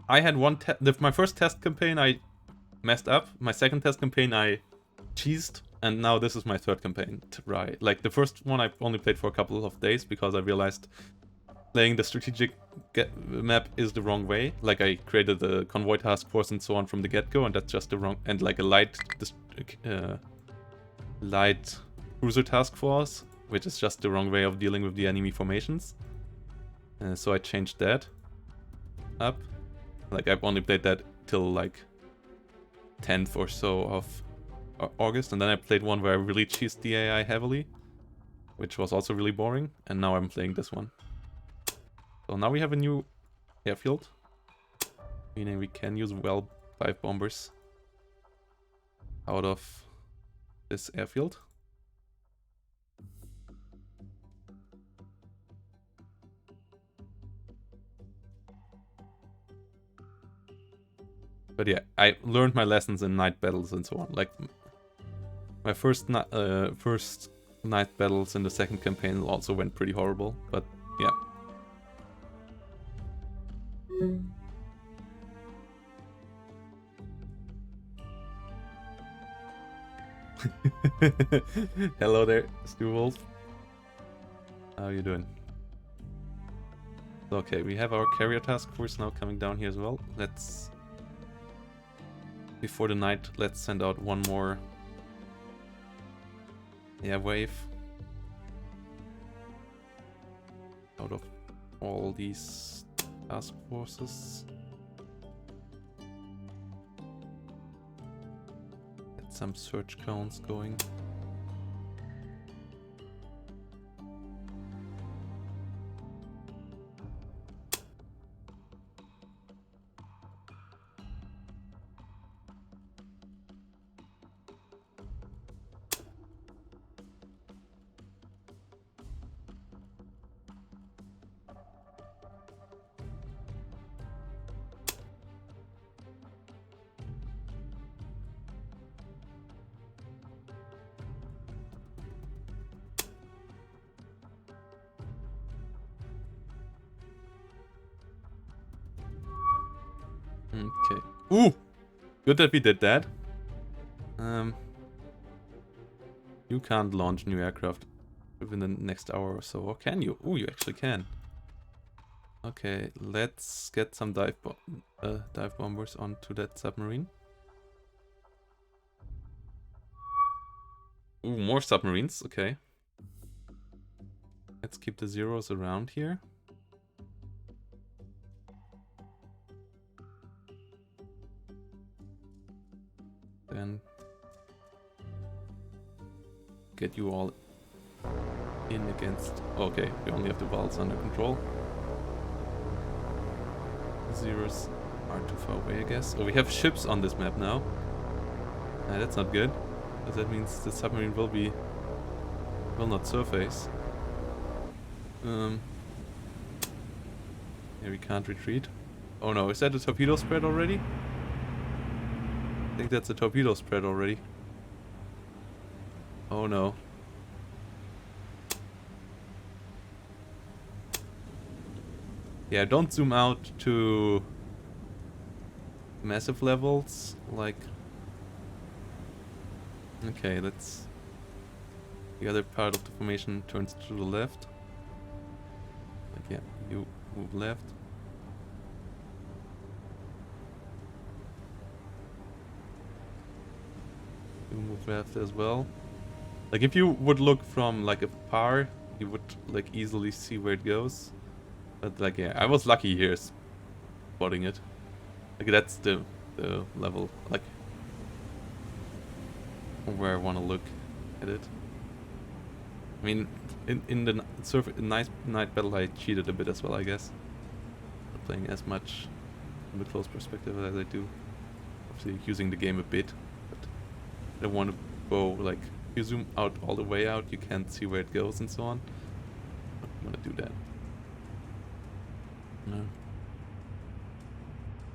I had one my first test campaign I messed up. My second test campaign I cheesed. And now this is my third campaign, right? Like the first one I only played for a couple of days because I realized playing the strategic map is the wrong way. Like I created the convoy task force and so on from the get-go, and that's just the wrong... And like a light cruiser task force, which is just the wrong way of dealing with the enemy formations. So I changed that up. Like I've only played that till like 10th or so of August, and then I played one where I really cheesed the AI heavily, which was also really boring, and now I'm playing this one. So now we have a new airfield, meaning we can use well 5 bombers out of this airfield. But yeah, I learned my lessons in night battles and so on. Like my first night battles in the second campaign also went pretty horrible, but yeah. Hello there, Stu Wolf. How are you doing? Okay, we have our carrier task force now coming down here as well. Let's... Before the night, let's send out one more air wave out of all these task forces. Get some search counts going. Okay. Ooh! Good that we did that. You can't launch new aircraft within the next hour or so, or can you? Ooh, you actually can. Okay, let's get some dive bombers onto that submarine. Ooh, more submarines, okay. Let's keep the zeros around here. Then get you all in against... Okay, we only have the valves under control. Zeros are too far away, I guess. Oh, we have ships on this map now. That's not good, because that means the submarine will not surface. Yeah, we can't retreat. Oh no, is that a torpedo spread already? I think that's a torpedo spread already. Oh no. Yeah, don't zoom out to massive levels, like... Okay, let's... The other part of the formation turns to the left. Like, yeah, you move left. You move left as well. Like, if you would look from, like, afar, you would, like, easily see where it goes. But, like, yeah, I was lucky here spotting it. Like, that's the the level, like where I want to look at it. I mean, in the night battle, I cheated a bit as well, I guess. Not playing as much from the close perspective as I do. Obviously, using the game a bit, but I don't want to go like if you zoom out all the way out, you can't see where it goes and so on. I'm gonna do that. No.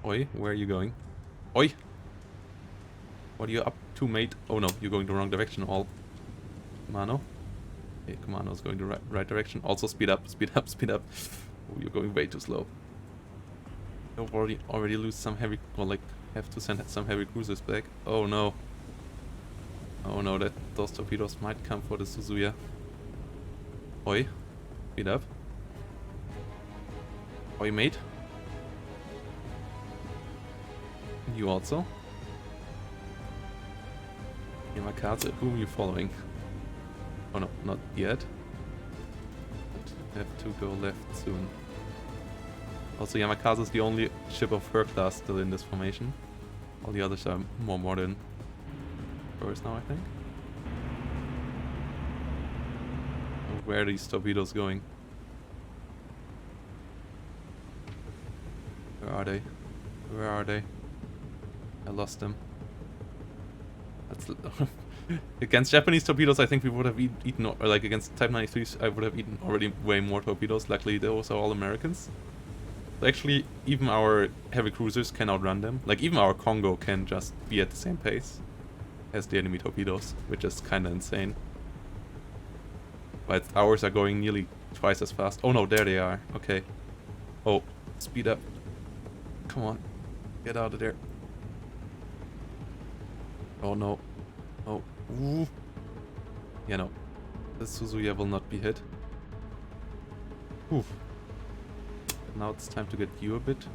Oi, where are you going? Oi! What are you up to, mate? Oh no, you're going the wrong direction, all. Mano. Okay, Commando's going the right direction. Also speed up, speed up, speed up. Oh, you're going way too slow. You've already lose some heavy, or like have to send some heavy cruisers back. Oh no. Oh no, those torpedoes might come for the Suzuya. Oi, speed up. Oi, mate. You also. Yamakase, whom are you following? Oh no, not yet. But have to go left soon. Also, Yamakase is the only ship of her class still in this formation. All the others are more modern. First now, I think. Where are these torpedoes going? Where are they? Where are they? I lost them. That's against Japanese torpedoes, I think we would have eaten, or like against Type 93s, I would have eaten already way more torpedoes. Luckily, those are all Americans. So actually, even our heavy cruisers can outrun them. Like, even our Congo can just be at the same pace as the enemy torpedoes, which is kind of insane. But ours are going nearly twice as fast. Oh no, there they are. Okay. Oh, speed up. Come on. Get out of there. Oh no. Oh. Ooh. Yeah, no. The Suzuya will not be hit. Oof. Now it's time to get you a bit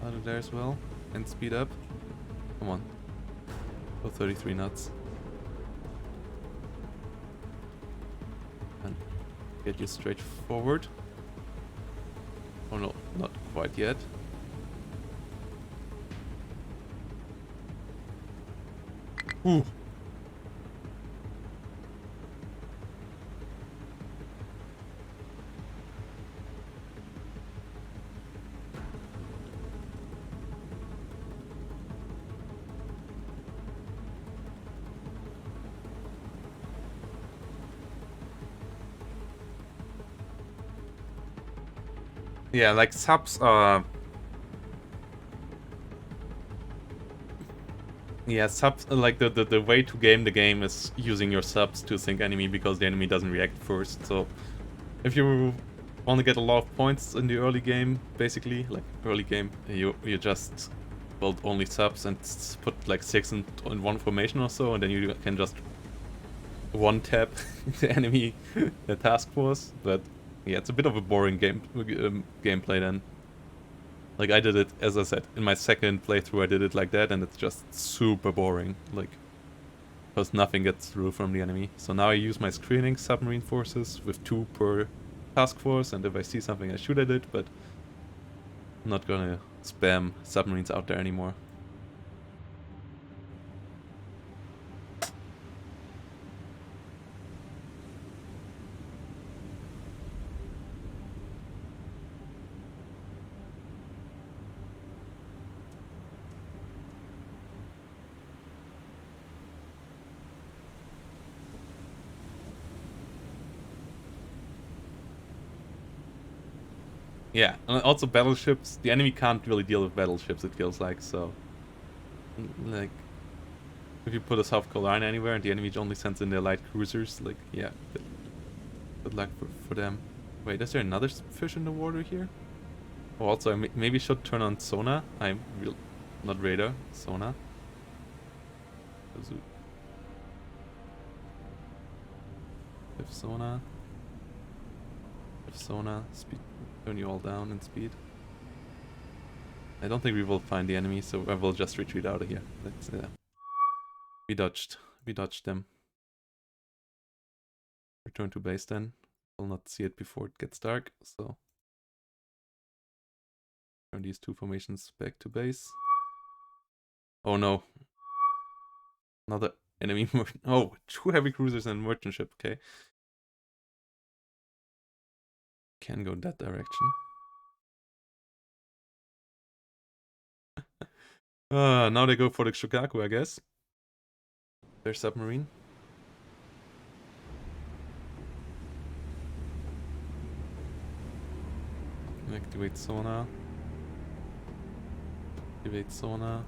out of there as well. And speed up. Come on. Go 33 knots. And get you straight forward. Oh no, not quite yet. Ooh. Yeah, like subs are... Yeah, subs, like the way to game the game is using your subs to sink enemy because the enemy doesn't react first. So if you want to get a lot of points in the early game, basically, like early game, you just build only subs and put like 6 in one formation or so, and then you can just one tap the enemy the task force. But yeah, it's a bit of a boring gameplay then. Like, I did it, as I said, in my second playthrough I did it like that, and it's just super boring, like, because nothing gets through from the enemy. So now I use my screening submarine forces with 2 per task force, and if I see something I shoot at it, but I'm not gonna spam submarines out there anymore. Yeah, and also battleships, the enemy can't really deal with battleships, it feels like, so... Like, if you put a South Carolina anywhere and the enemy only sends in their light cruisers, like, yeah, good luck for them. Wait, is there another fish in the water here? Oh, also, I maybe should turn on sonar. Not radar, sonar. If sonar, speed, turn you all down in speed. I don't think we will find the enemy, so I will just retreat out of here. Let's, we dodged them. Return to base then. Will not see it before it gets dark, so turn these 2 formations back to base. Oh no. Another enemy merchant. Oh, 2 heavy cruisers and merchant ship. Okay. Can go in that direction. Now they go for the Shokaku, I guess. Their submarine. Activate sonar. Activate sonar.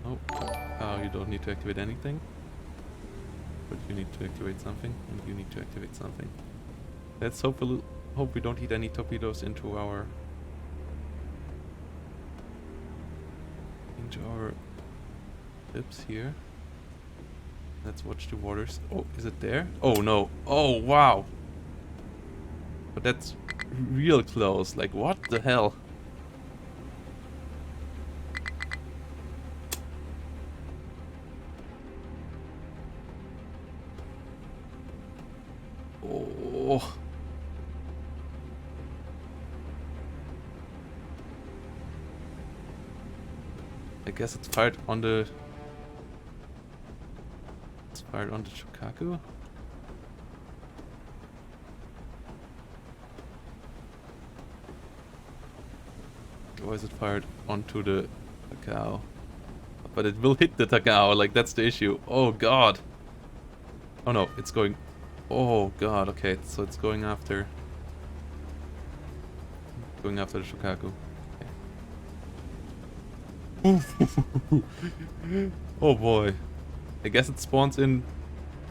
Oh, you don't need to activate anything. But you need to activate something, and you need to activate something. Let's hope we don't hit any torpedoes into our ships here. Let's watch the waters. Oh, is it there? Oh no. Oh wow. But that's real close. Like what the hell? Oh. I guess it's fired on the... It's fired on the Shokaku? Or is it fired onto the Takao? But it will hit the Takao, like that's the issue. Oh god. Oh no, it's going... Oh god, okay, so it's going after... Going after the Shokaku. Okay. Oh boy. I guess it spawns in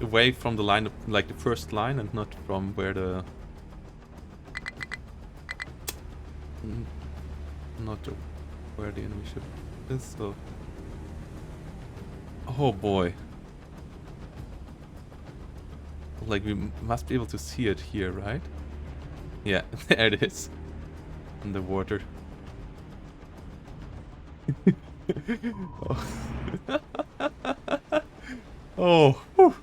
away from the line, of, like the first line, and not from where the... Not the, where the enemy ship is, so... Oh boy. Like, we must be able to see it here, right? Yeah, there it is. In the water. Oh. Oh.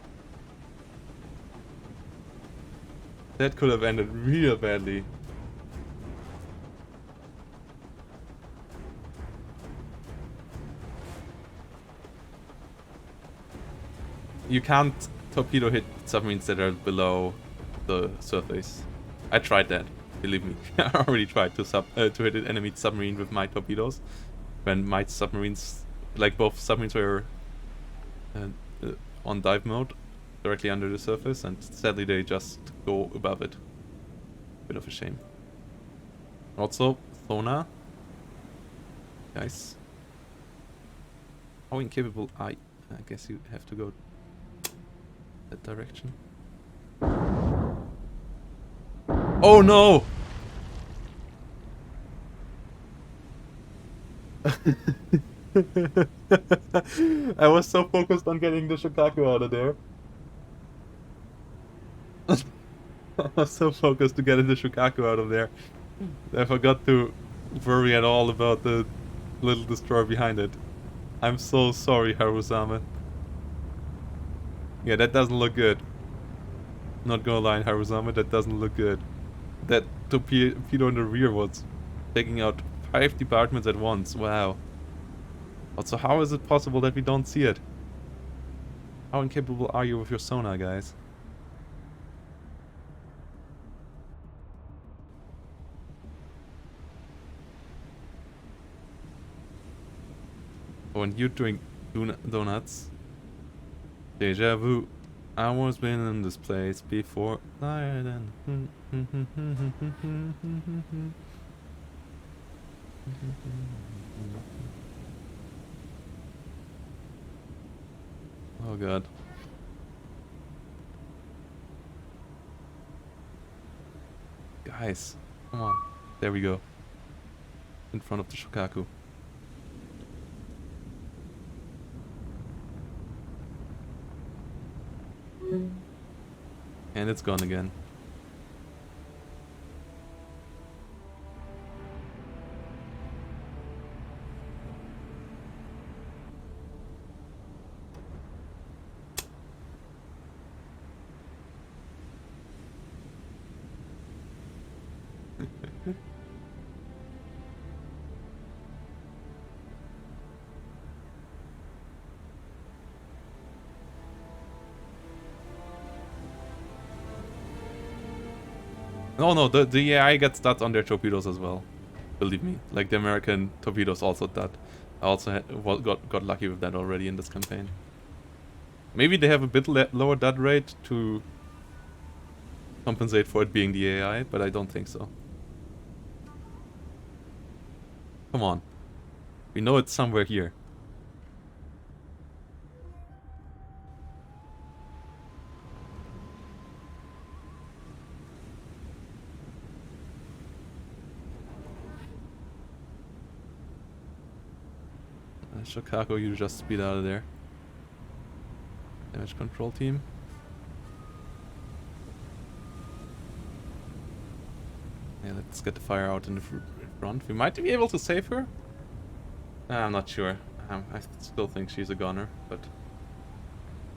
That could have ended real badly. You can't torpedo hit submarines that are below the surface. I tried that, believe me. I already tried to hit an enemy submarine with my torpedoes. When my submarines, like both submarines were on dive mode, directly under the surface, and sadly they just go above it. Bit of a shame. Also, sonar. Guys. How incapable I guess you have to go that direction. Oh no! I was so focused on getting the Shokaku out of there. I was so focused to getting the Shokaku out of there. I forgot to worry at all about the little destroyer behind it. I'm so sorry, Harusame. Yeah, that doesn't look good. Not gonna lie, Harusame, that doesn't look good. That torpedo in the rear was taking out 5 departments at once. Wow. Also, how is it possible that we don't see it? How incapable are you with your sonar, guys? When you're doing donuts. Deja vu. I was been in this place before. Oh god. Guys, come on. There we go. In front of the Shokaku. And it's gone again. No, no, the AI gets that on their torpedoes as well. Believe me. Like, the American torpedoes also that. I also got lucky with that already in this campaign. Maybe they have a bit lower dud rate to compensate for it being the AI, but I don't think so. Come on. We know it's somewhere here. Chicago, you just speed out of there. Damage control team. Yeah, let's get the fire out in the front. We might be able to save her. I'm not sure. I still think she's a gunner, but...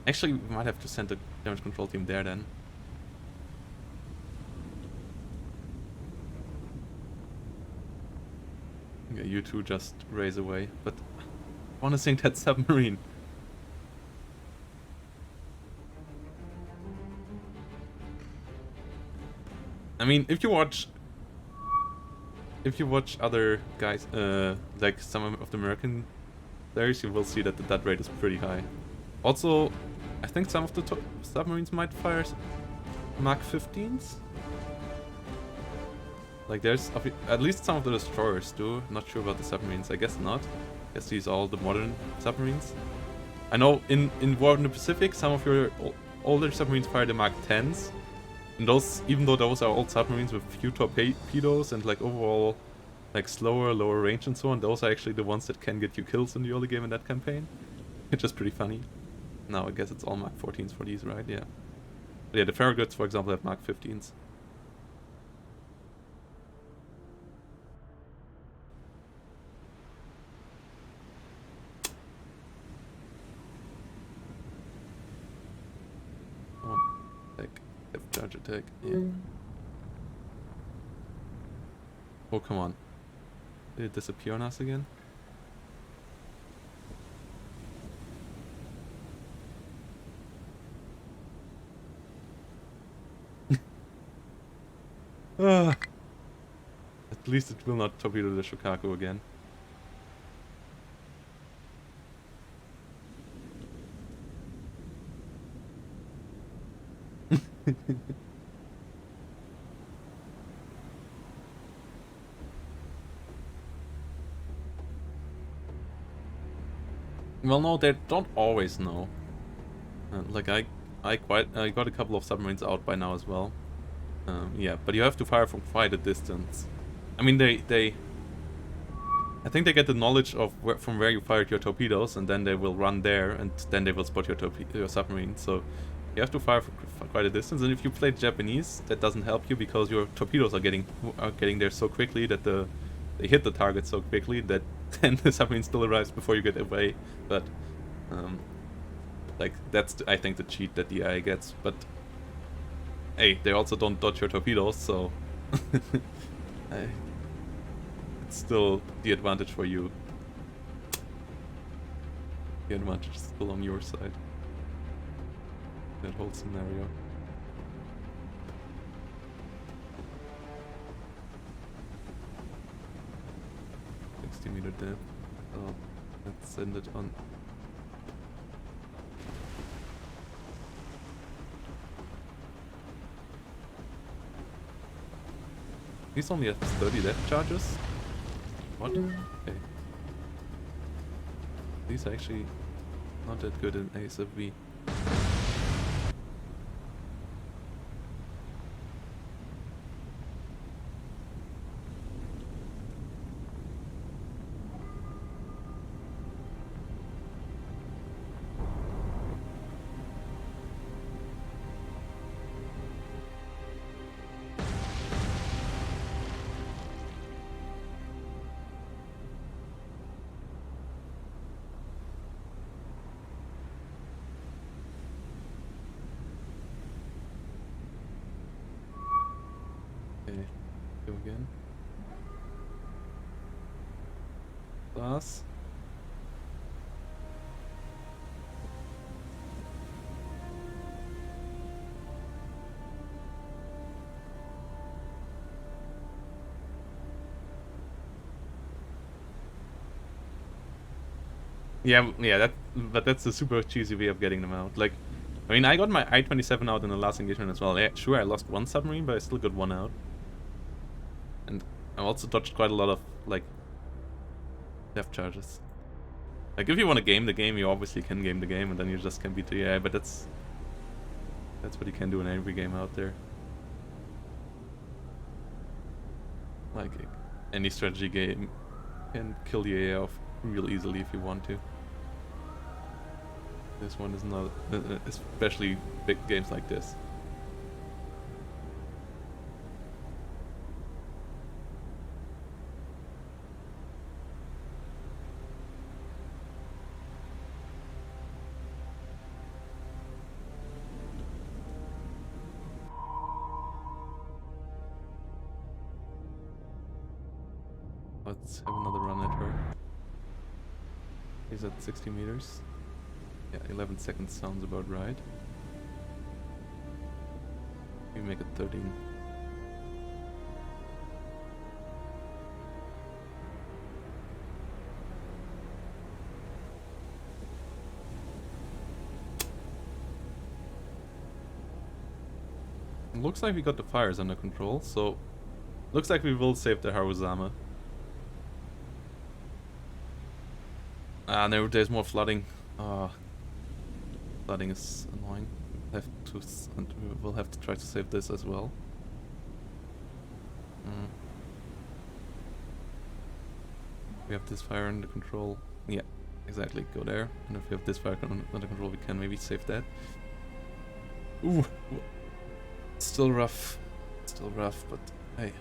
Actually, we might have to send the damage control team there then. Yeah, you two just race away, but... I want to sink that submarine. I mean, if you watch other guys, like some of the American players, you will see that the dud rate is pretty high. Also, I think some of the submarines might fire Mach 15s. Like, there's at least some of the destroyers do. Not sure about the submarines. I guess not. I guess these are all the modern submarines. I know in War in the Pacific, some of your older submarines fire the Mach 10s. And those, even though those are old submarines with few torpedoes and like overall like slower, lower range and so on, those are actually the ones that can get you kills in the early game in that campaign. Which is pretty funny. Now I guess it's all Mach 14s for these, right? Yeah. But yeah, the Farraguts, for example, have Mach 15s. Come on. Charge attack. Yeah. Oh, come on. Did it disappear on us again? At least it will not torpedo the Chicago again. Well, no, they don't always know. Like I got a couple of submarines out by now as well. Yeah, but you have to fire from quite a distance. I mean, I think they get the knowledge of from where you fired your torpedoes, and then they will run there, and then they will spot your submarine. So you have to fire from quite a distance. And if you play Japanese, that doesn't help you because your torpedoes are getting there so quickly that they hit the target so quickly that then the submarine still arrives before you get away. But like that's I think the cheat that the AI gets. But hey, they also don't dodge your torpedoes, so it's still the advantage for you. The advantage is still on your side. That whole scenario. Meter depth. So let's send it on. These only have 30 depth charges? What? Okay. These are actually not that good in ASFV. Go again. Plus. Yeah, but that's a super cheesy way of getting them out. Like, I mean, I got my I-27 out in the last engagement as well. Yeah, sure, I lost one submarine, but I still got one out. And I also dodged quite a lot of, like, depth charges. Like, if you want to game the game, you obviously can game the game, and then you just can beat the AI, but that's what you can do in every game out there. Like, any strategy game can kill the AI off real easily if you want to. This one is not, especially big games like this. Let's have another run at her. He's at 60 meters. Yeah, 11 seconds sounds about right. We make it 13. Looks like we got the fires under control, so looks like we will save the Haruzama. Ah, there's more flooding. Flooding is annoying. And we will have to try to save this as well. We have this fire under control. Yeah, exactly. Go there. And if we have this fire under control, we can maybe save that. Ooh. Still rough. Still rough, but hey.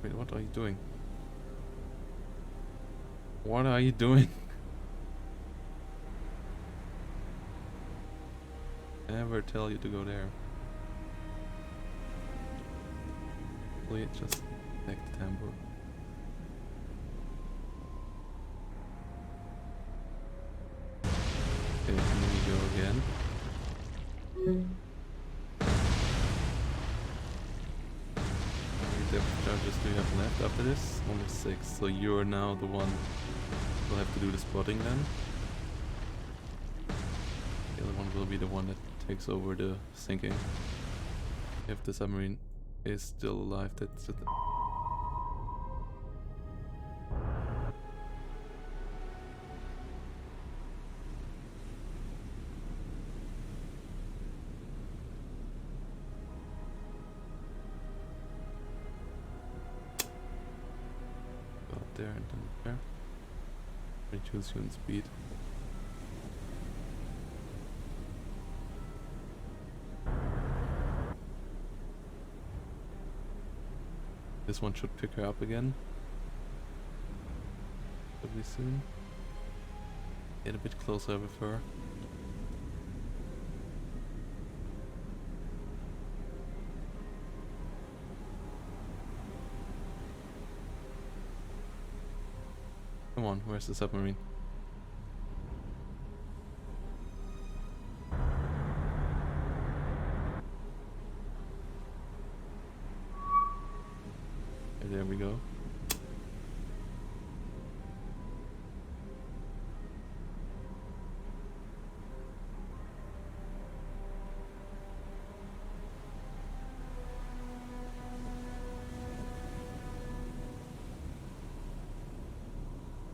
Wait, what are you doing? What are you doing? Never tell you to go there. Please just take the tambour. Okay, here we go again. How many depth charges do you have left after this? Only 6, so you're now the one who will have to do the spotting then. The other one will be the one that takes over the sinking. If the submarine is still alive, that's it. Go up there and then there. Reduce your speed. This one should pick her up again. Probably soon. Get a bit closer with her. Come on, where's the submarine? There we go.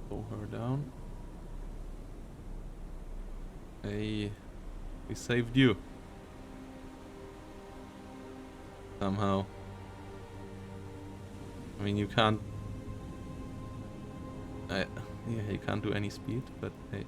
Pull her down. Hey, we saved you. Somehow. I mean, you can't... yeah, you can't do any speed, but hey.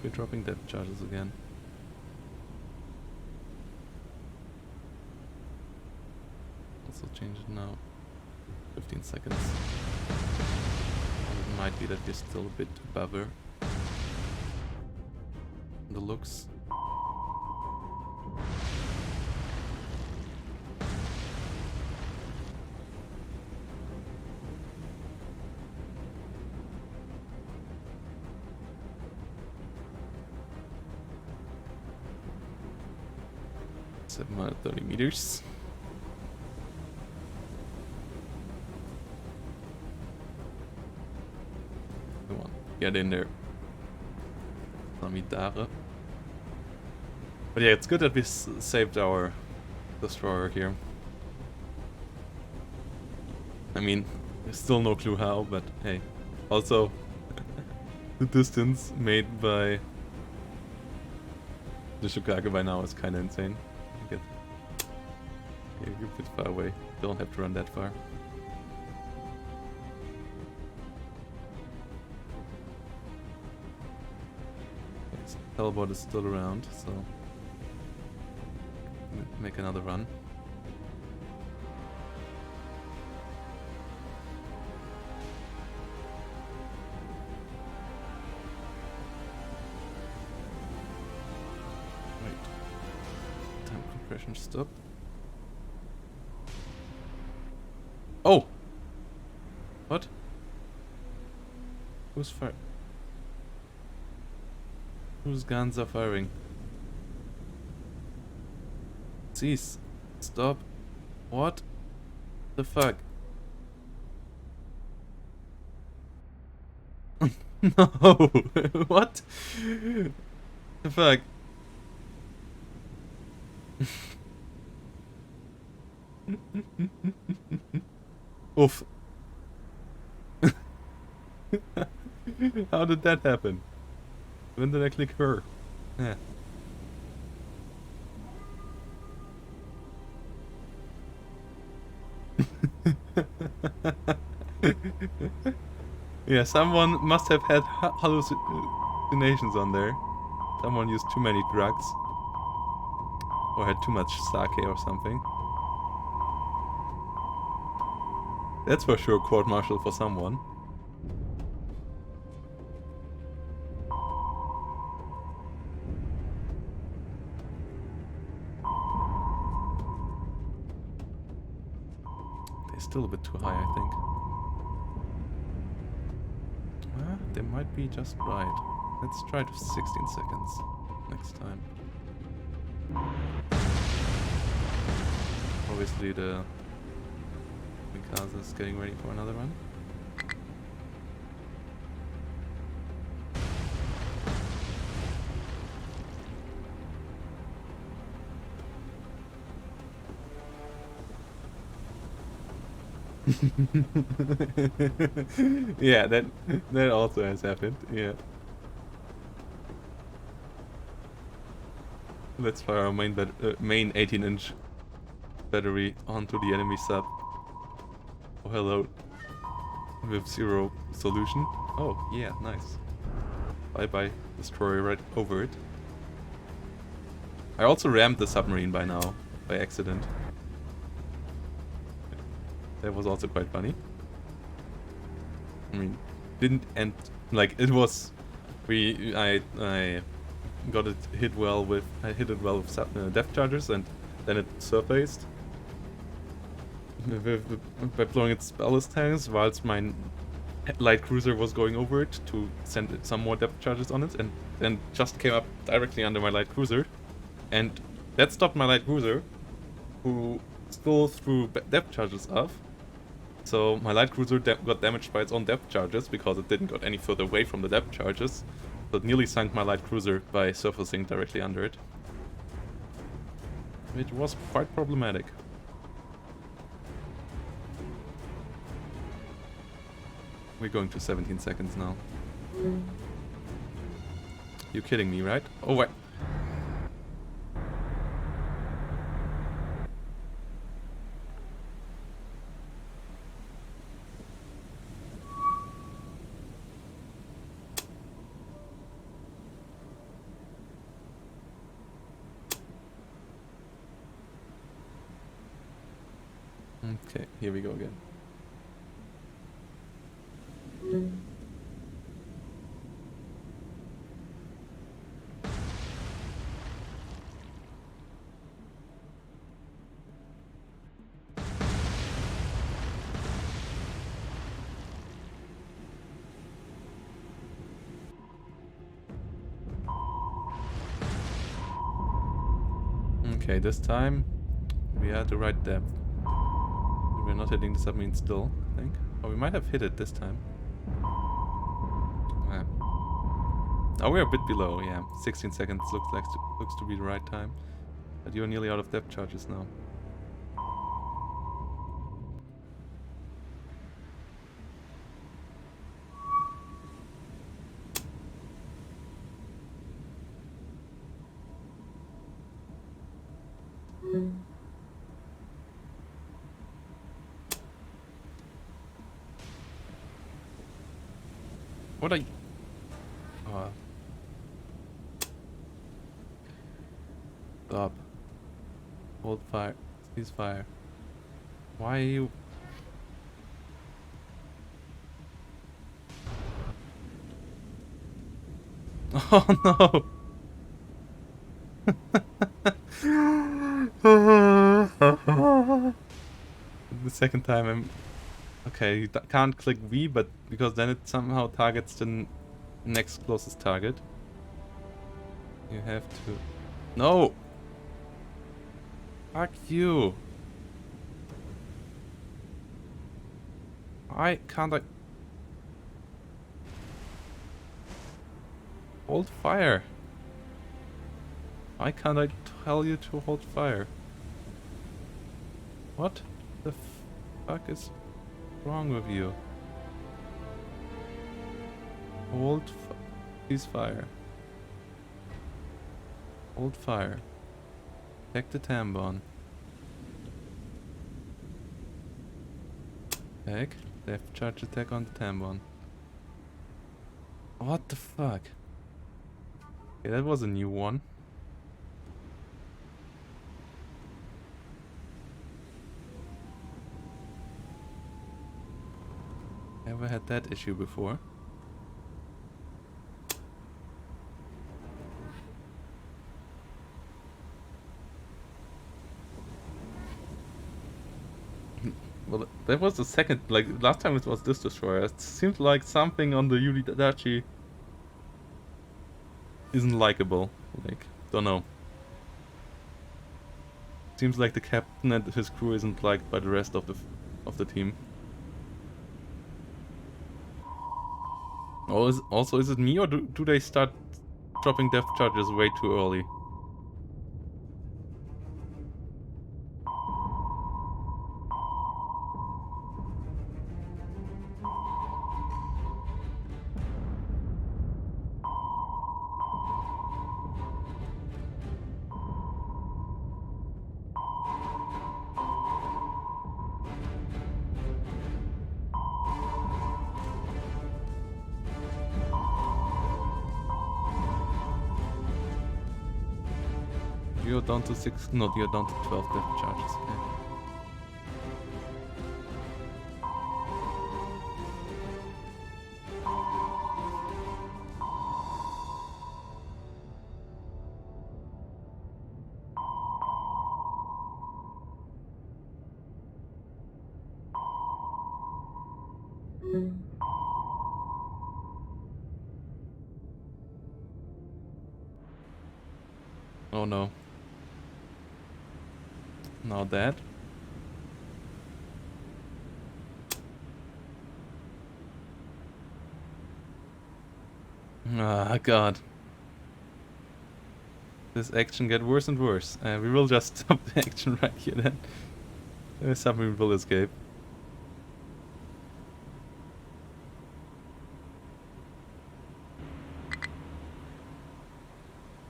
We're dropping depth charges again. change it now. 15 seconds. It might be that we're still a bit above her. The looks. About 30 meters. Come on, get in there. Samidare. But yeah, it's good that we saved our destroyer here. I mean, there's still no clue how, but hey. Also, the distance made by the Chicago by now is kind of insane. You're a bit far away. Don't have to run that far. Okay, so Hellboat is still around, so make another run. Right. Time compression stop. Oh! What? Who's fire? Whose guns are firing? Cease. Stop. What? The fuck? No! What? The fuck? Oof. How did that happen? When did I click her? Yeah. Yeah, someone must have had hallucinations on there. Someone used too many drugs. Or had too much sake or something. That's for sure court-martial for someone. They're still a bit too high, I think. They might be just right. Let's try to 16 seconds next time. Obviously the Mikasa is getting ready for another run. Yeah, that also has happened. Yeah. Let's fire our main 18-inch battery onto the enemy sub. Oh hello. With zero solution. Oh yeah, nice. Bye bye, destroyer right over it. I also rammed the submarine by now, by accident. That was also quite funny. I mean, didn't end like it was. I got it hit well with depth charges, and then it surfaced by blowing its ballast tanks, whilst my light cruiser was going over it to send some more depth charges on it, and then just came up directly under my light cruiser, and that stopped my light cruiser, who still threw depth charges off. So my light cruiser got damaged by its own depth charges because it didn't got any further away from the depth charges. So it nearly sunk my light cruiser by surfacing directly under it. It was quite problematic. We're going to 17 seconds now. You're kidding me, right? Oh wait. Okay, here we go again. Okay, this time we are at the right depth. We're not hitting the submarine still, I think. Or we might have hit it this time. Ah. Oh, we're a bit below, yeah. 16 seconds looks to be the right time. But you're nearly out of depth charges now. What are you... Stop. Hold fire. Cease fire. Why are you... Oh no! The second time I'm... Okay, you can't click V, but because then it somehow targets the next closest target. You have to... No! Fuck you! Why can't I... Hold fire! Why can't I tell you to hold fire? What the fuck is wrong with you? Hold cease fire. Hold fire. Check the tambon. Attack. Depth charge attack on the tambon. What the fuck? Okay, that was a new one. Never had that issue before. Well, that was the second, like, last time it was this destroyer. It seems like something on the Yuridachi isn't likable. Like, don't know. Seems like the captain and his crew isn't liked by the rest of the team. Oh, is it me, or do they start dropping depth charges way too early? You're down to 6, no, you're down to 12 depth charges. Okay. Oh no. Now that. Ah, God. This action get worse and worse. We will just stop the action right here then. The submarine will escape.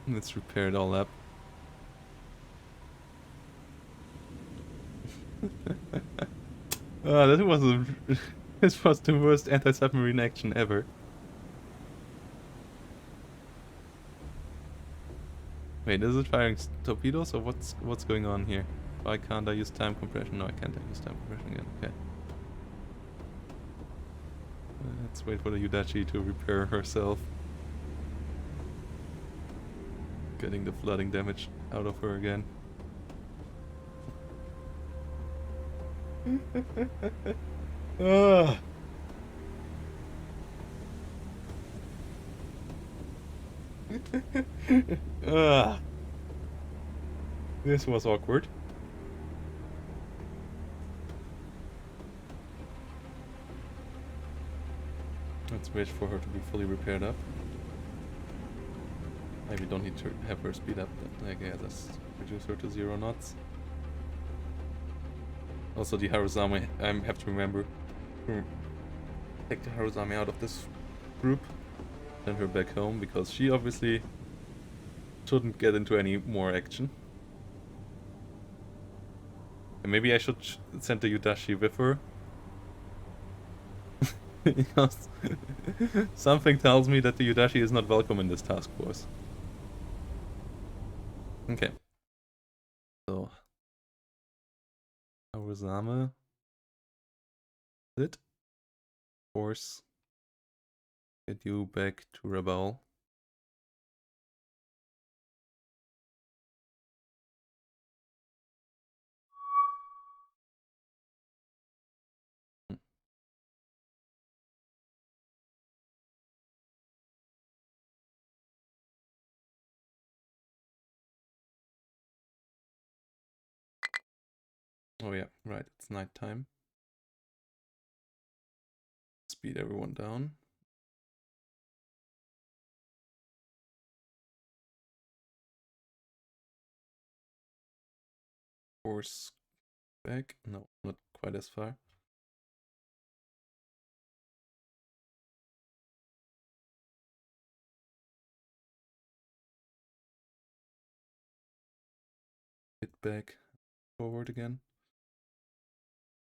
Let's repair it all up. That was this was the worst anti-submarine action ever. Wait, is it firing torpedoes or what's going on here? Why can't I use time compression? No, I can't use time compression again. Okay. Let's wait for the Yudachi to repair herself. Getting the flooding damage out of her again. Ah. Ah. This was awkward. Let's wait for her to be fully repaired up. Maybe don't need to have her speed up, but like, yeah, let's reduce her to 0 knots. Also, the Haruzami, I have to remember to take the Haruzami out of this group, send her back home, because she obviously shouldn't get into any more action. And maybe I should send the Yudashi with her. Because something tells me that the Yudashi is not welcome in this task force. Okay. So. Haruzame. It. Force. Get you back to Rebel. Oh yeah, right, it's nighttime. Speed everyone down. Force back. No, not quite as far. Bit back. Forward again.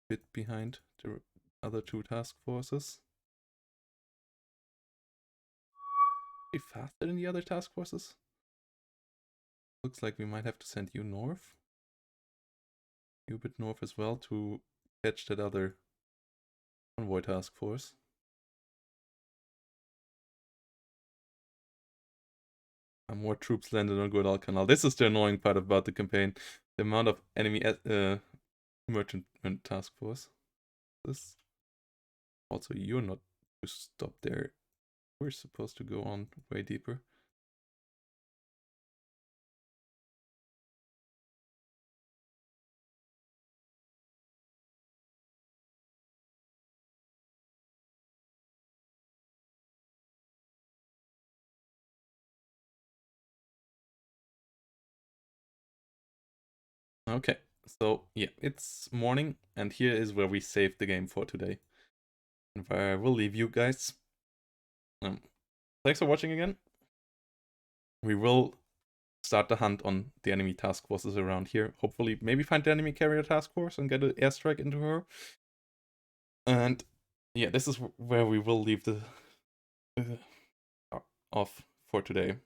Bit behind the other two task forces. Be faster than the other task forces. Looks like we might have to send you north. You a bit north as well to catch that other convoy task force. More troops landed on Guadalcanal. This is the annoying part about the campaign. The amount of enemy merchantment task force. This. Also, you're not to stop there. We're supposed to go on way deeper. Okay, so yeah, it's morning, and here is where we save the game for today. And where I will leave you guys. Thanks for watching again. We will start the hunt on the enemy task forces around here. Hopefully, maybe find the enemy carrier task force and get an airstrike into her. And yeah, this is where we will leave the off for today.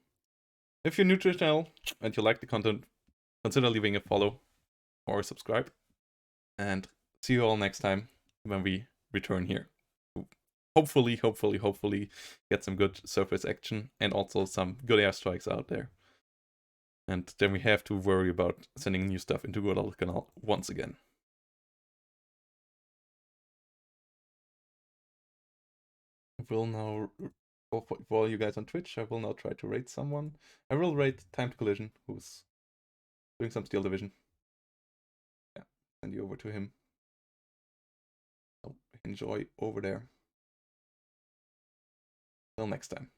If you're new to the channel and you like the content, consider leaving a follow or subscribe. And see you all next time when we return here. Hopefully get some good surface action and also some good airstrikes out there. And then we have to worry about sending new stuff into Guadalcanal once again. I will now, for all you guys on Twitch, I will now try to raid someone. I will raid Time to Collision, who's doing some Steel Division. Yeah, send you over to him. So enjoy over there. Till next time.